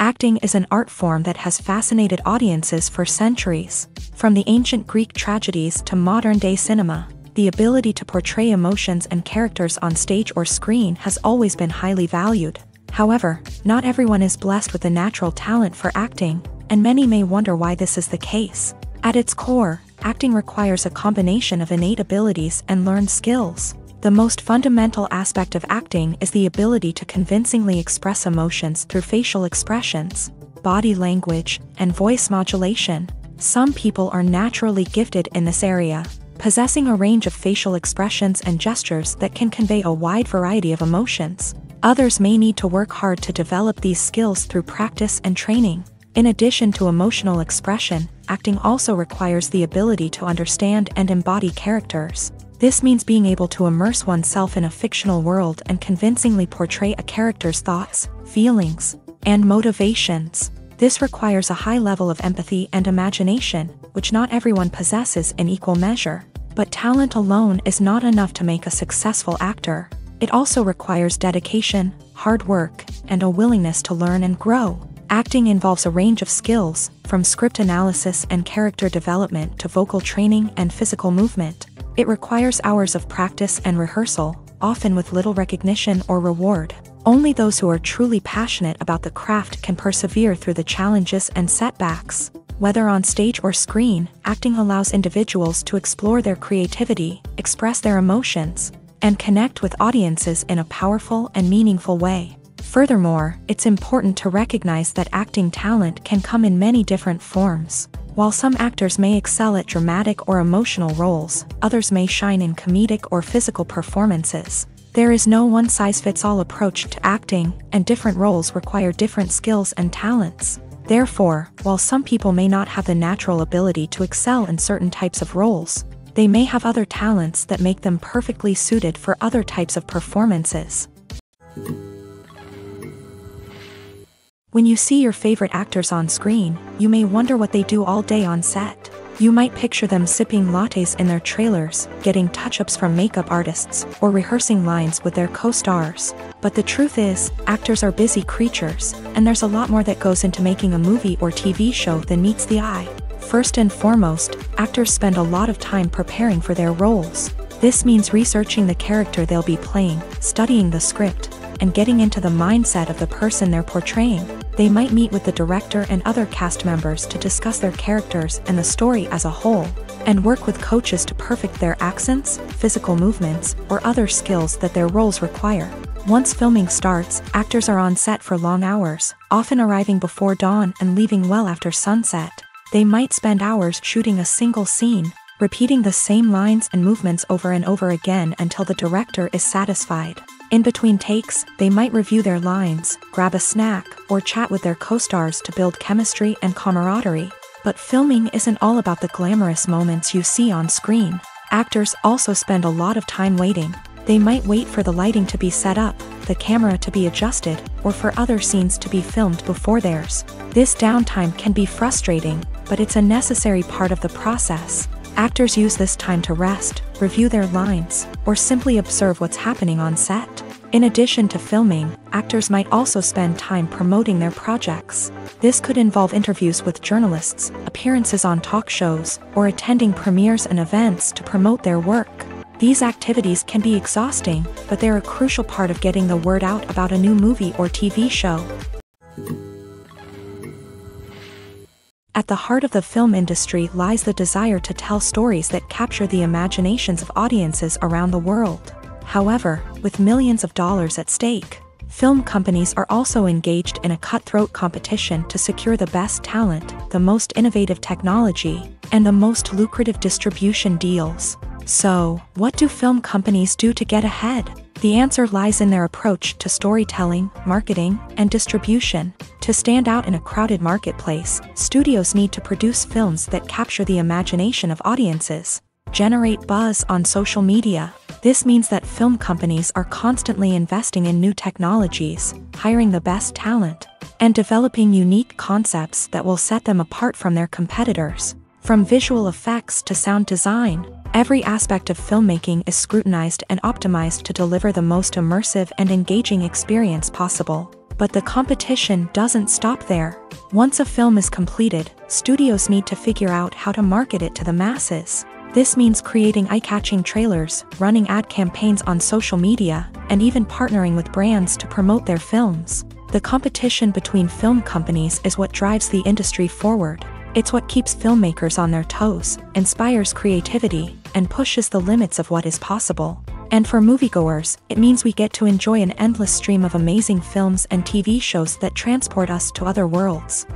Acting is an art form that has fascinated audiences for centuries. From the ancient Greek tragedies to modern-day cinema, the ability to portray emotions and characters on stage or screen has always been highly valued. However, not everyone is blessed with the natural talent for acting, and many may wonder why this is the case. At its core, acting requires a combination of innate abilities and learned skills. The most fundamental aspect of acting is the ability to convincingly express emotions through facial expressions, body language, and voice modulation. Some people are naturally gifted in this area, possessing a range of facial expressions and gestures that can convey a wide variety of emotions. Others may need to work hard to develop these skills through practice and training. In addition to emotional expression, acting also requires the ability to understand and embody characters. This means being able to immerse oneself in a fictional world and convincingly portray a character's thoughts, feelings, and motivations. This requires a high level of empathy and imagination, which not everyone possesses in equal measure. But talent alone is not enough to make a successful actor. It also requires dedication, hard work, and a willingness to learn and grow. Acting involves a range of skills, from script analysis and character development to vocal training and physical movement. It requires hours of practice and rehearsal, often with little recognition or reward. Only those who are truly passionate about the craft can persevere through the challenges and setbacks. Whether on stage or screen, acting allows individuals to explore their creativity, express their emotions, and connect with audiences in a powerful and meaningful way. Furthermore, it's important to recognize that acting talent can come in many different forms. While some actors may excel at dramatic or emotional roles, others may shine in comedic or physical performances. There is no one-size-fits-all approach to acting, and different roles require different skills and talents. Therefore, while some people may not have the natural ability to excel in certain types of roles, they may have other talents that make them perfectly suited for other types of performances. When you see your favorite actors on screen, you may wonder what they do all day on set. You might picture them sipping lattes in their trailers, getting touch-ups from makeup artists, or rehearsing lines with their co-stars. But the truth is, actors are busy creatures, and there's a lot more that goes into making a movie or TV show than meets the eye. First and foremost, actors spend a lot of time preparing for their roles. This means researching the character they'll be playing, studying the script, and getting into the mindset of the person they're portraying. They might meet with the director and other cast members to discuss their characters and the story as a whole, and work with coaches to perfect their accents, physical movements, or other skills that their roles require. Once filming starts, actors are on set for long hours, often arriving before dawn and leaving well after sunset. They might spend hours shooting a single scene, repeating the same lines and movements over and over again until the director is satisfied. In between takes, they might review their lines, grab a snack, or chat with their co-stars to build chemistry and camaraderie. But filming isn't all about the glamorous moments you see on screen. Actors also spend a lot of time waiting. They might wait for the lighting to be set up, the camera to be adjusted, or for other scenes to be filmed before theirs. This downtime can be frustrating, but it's a necessary part of the process. Actors use this time to rest, review their lines, or simply observe what's happening on set. In addition to filming, actors might also spend time promoting their projects. This could involve interviews with journalists, appearances on talk shows, or attending premieres and events to promote their work. These activities can be exhausting, but they're a crucial part of getting the word out about a new movie or TV show. At the heart of the film industry lies the desire to tell stories that capture the imaginations of audiences around the world. However, with millions of dollars at stake, film companies are also engaged in a cutthroat competition to secure the best talent, the most innovative technology, and the most lucrative distribution deals. So, what do film companies do to get ahead? The answer lies in their approach to storytelling, marketing, and distribution. To stand out in a crowded marketplace, studios need to produce films that capture the imagination of audiences, generate buzz on social media. This means that film companies are constantly investing in new technologies, hiring the best talent, and developing unique concepts that will set them apart from their competitors. From visual effects to sound design, every aspect of filmmaking is scrutinized and optimized to deliver the most immersive and engaging experience possible. But the competition doesn't stop there. Once a film is completed, studios need to figure out how to market it to the masses. This means creating eye-catching trailers, running ad campaigns on social media, and even partnering with brands to promote their films. The competition between film companies is what drives the industry forward. It's what keeps filmmakers on their toes, inspires creativity, and pushes the limits of what is possible. And for moviegoers, it means we get to enjoy an endless stream of amazing films and TV shows that transport us to other worlds.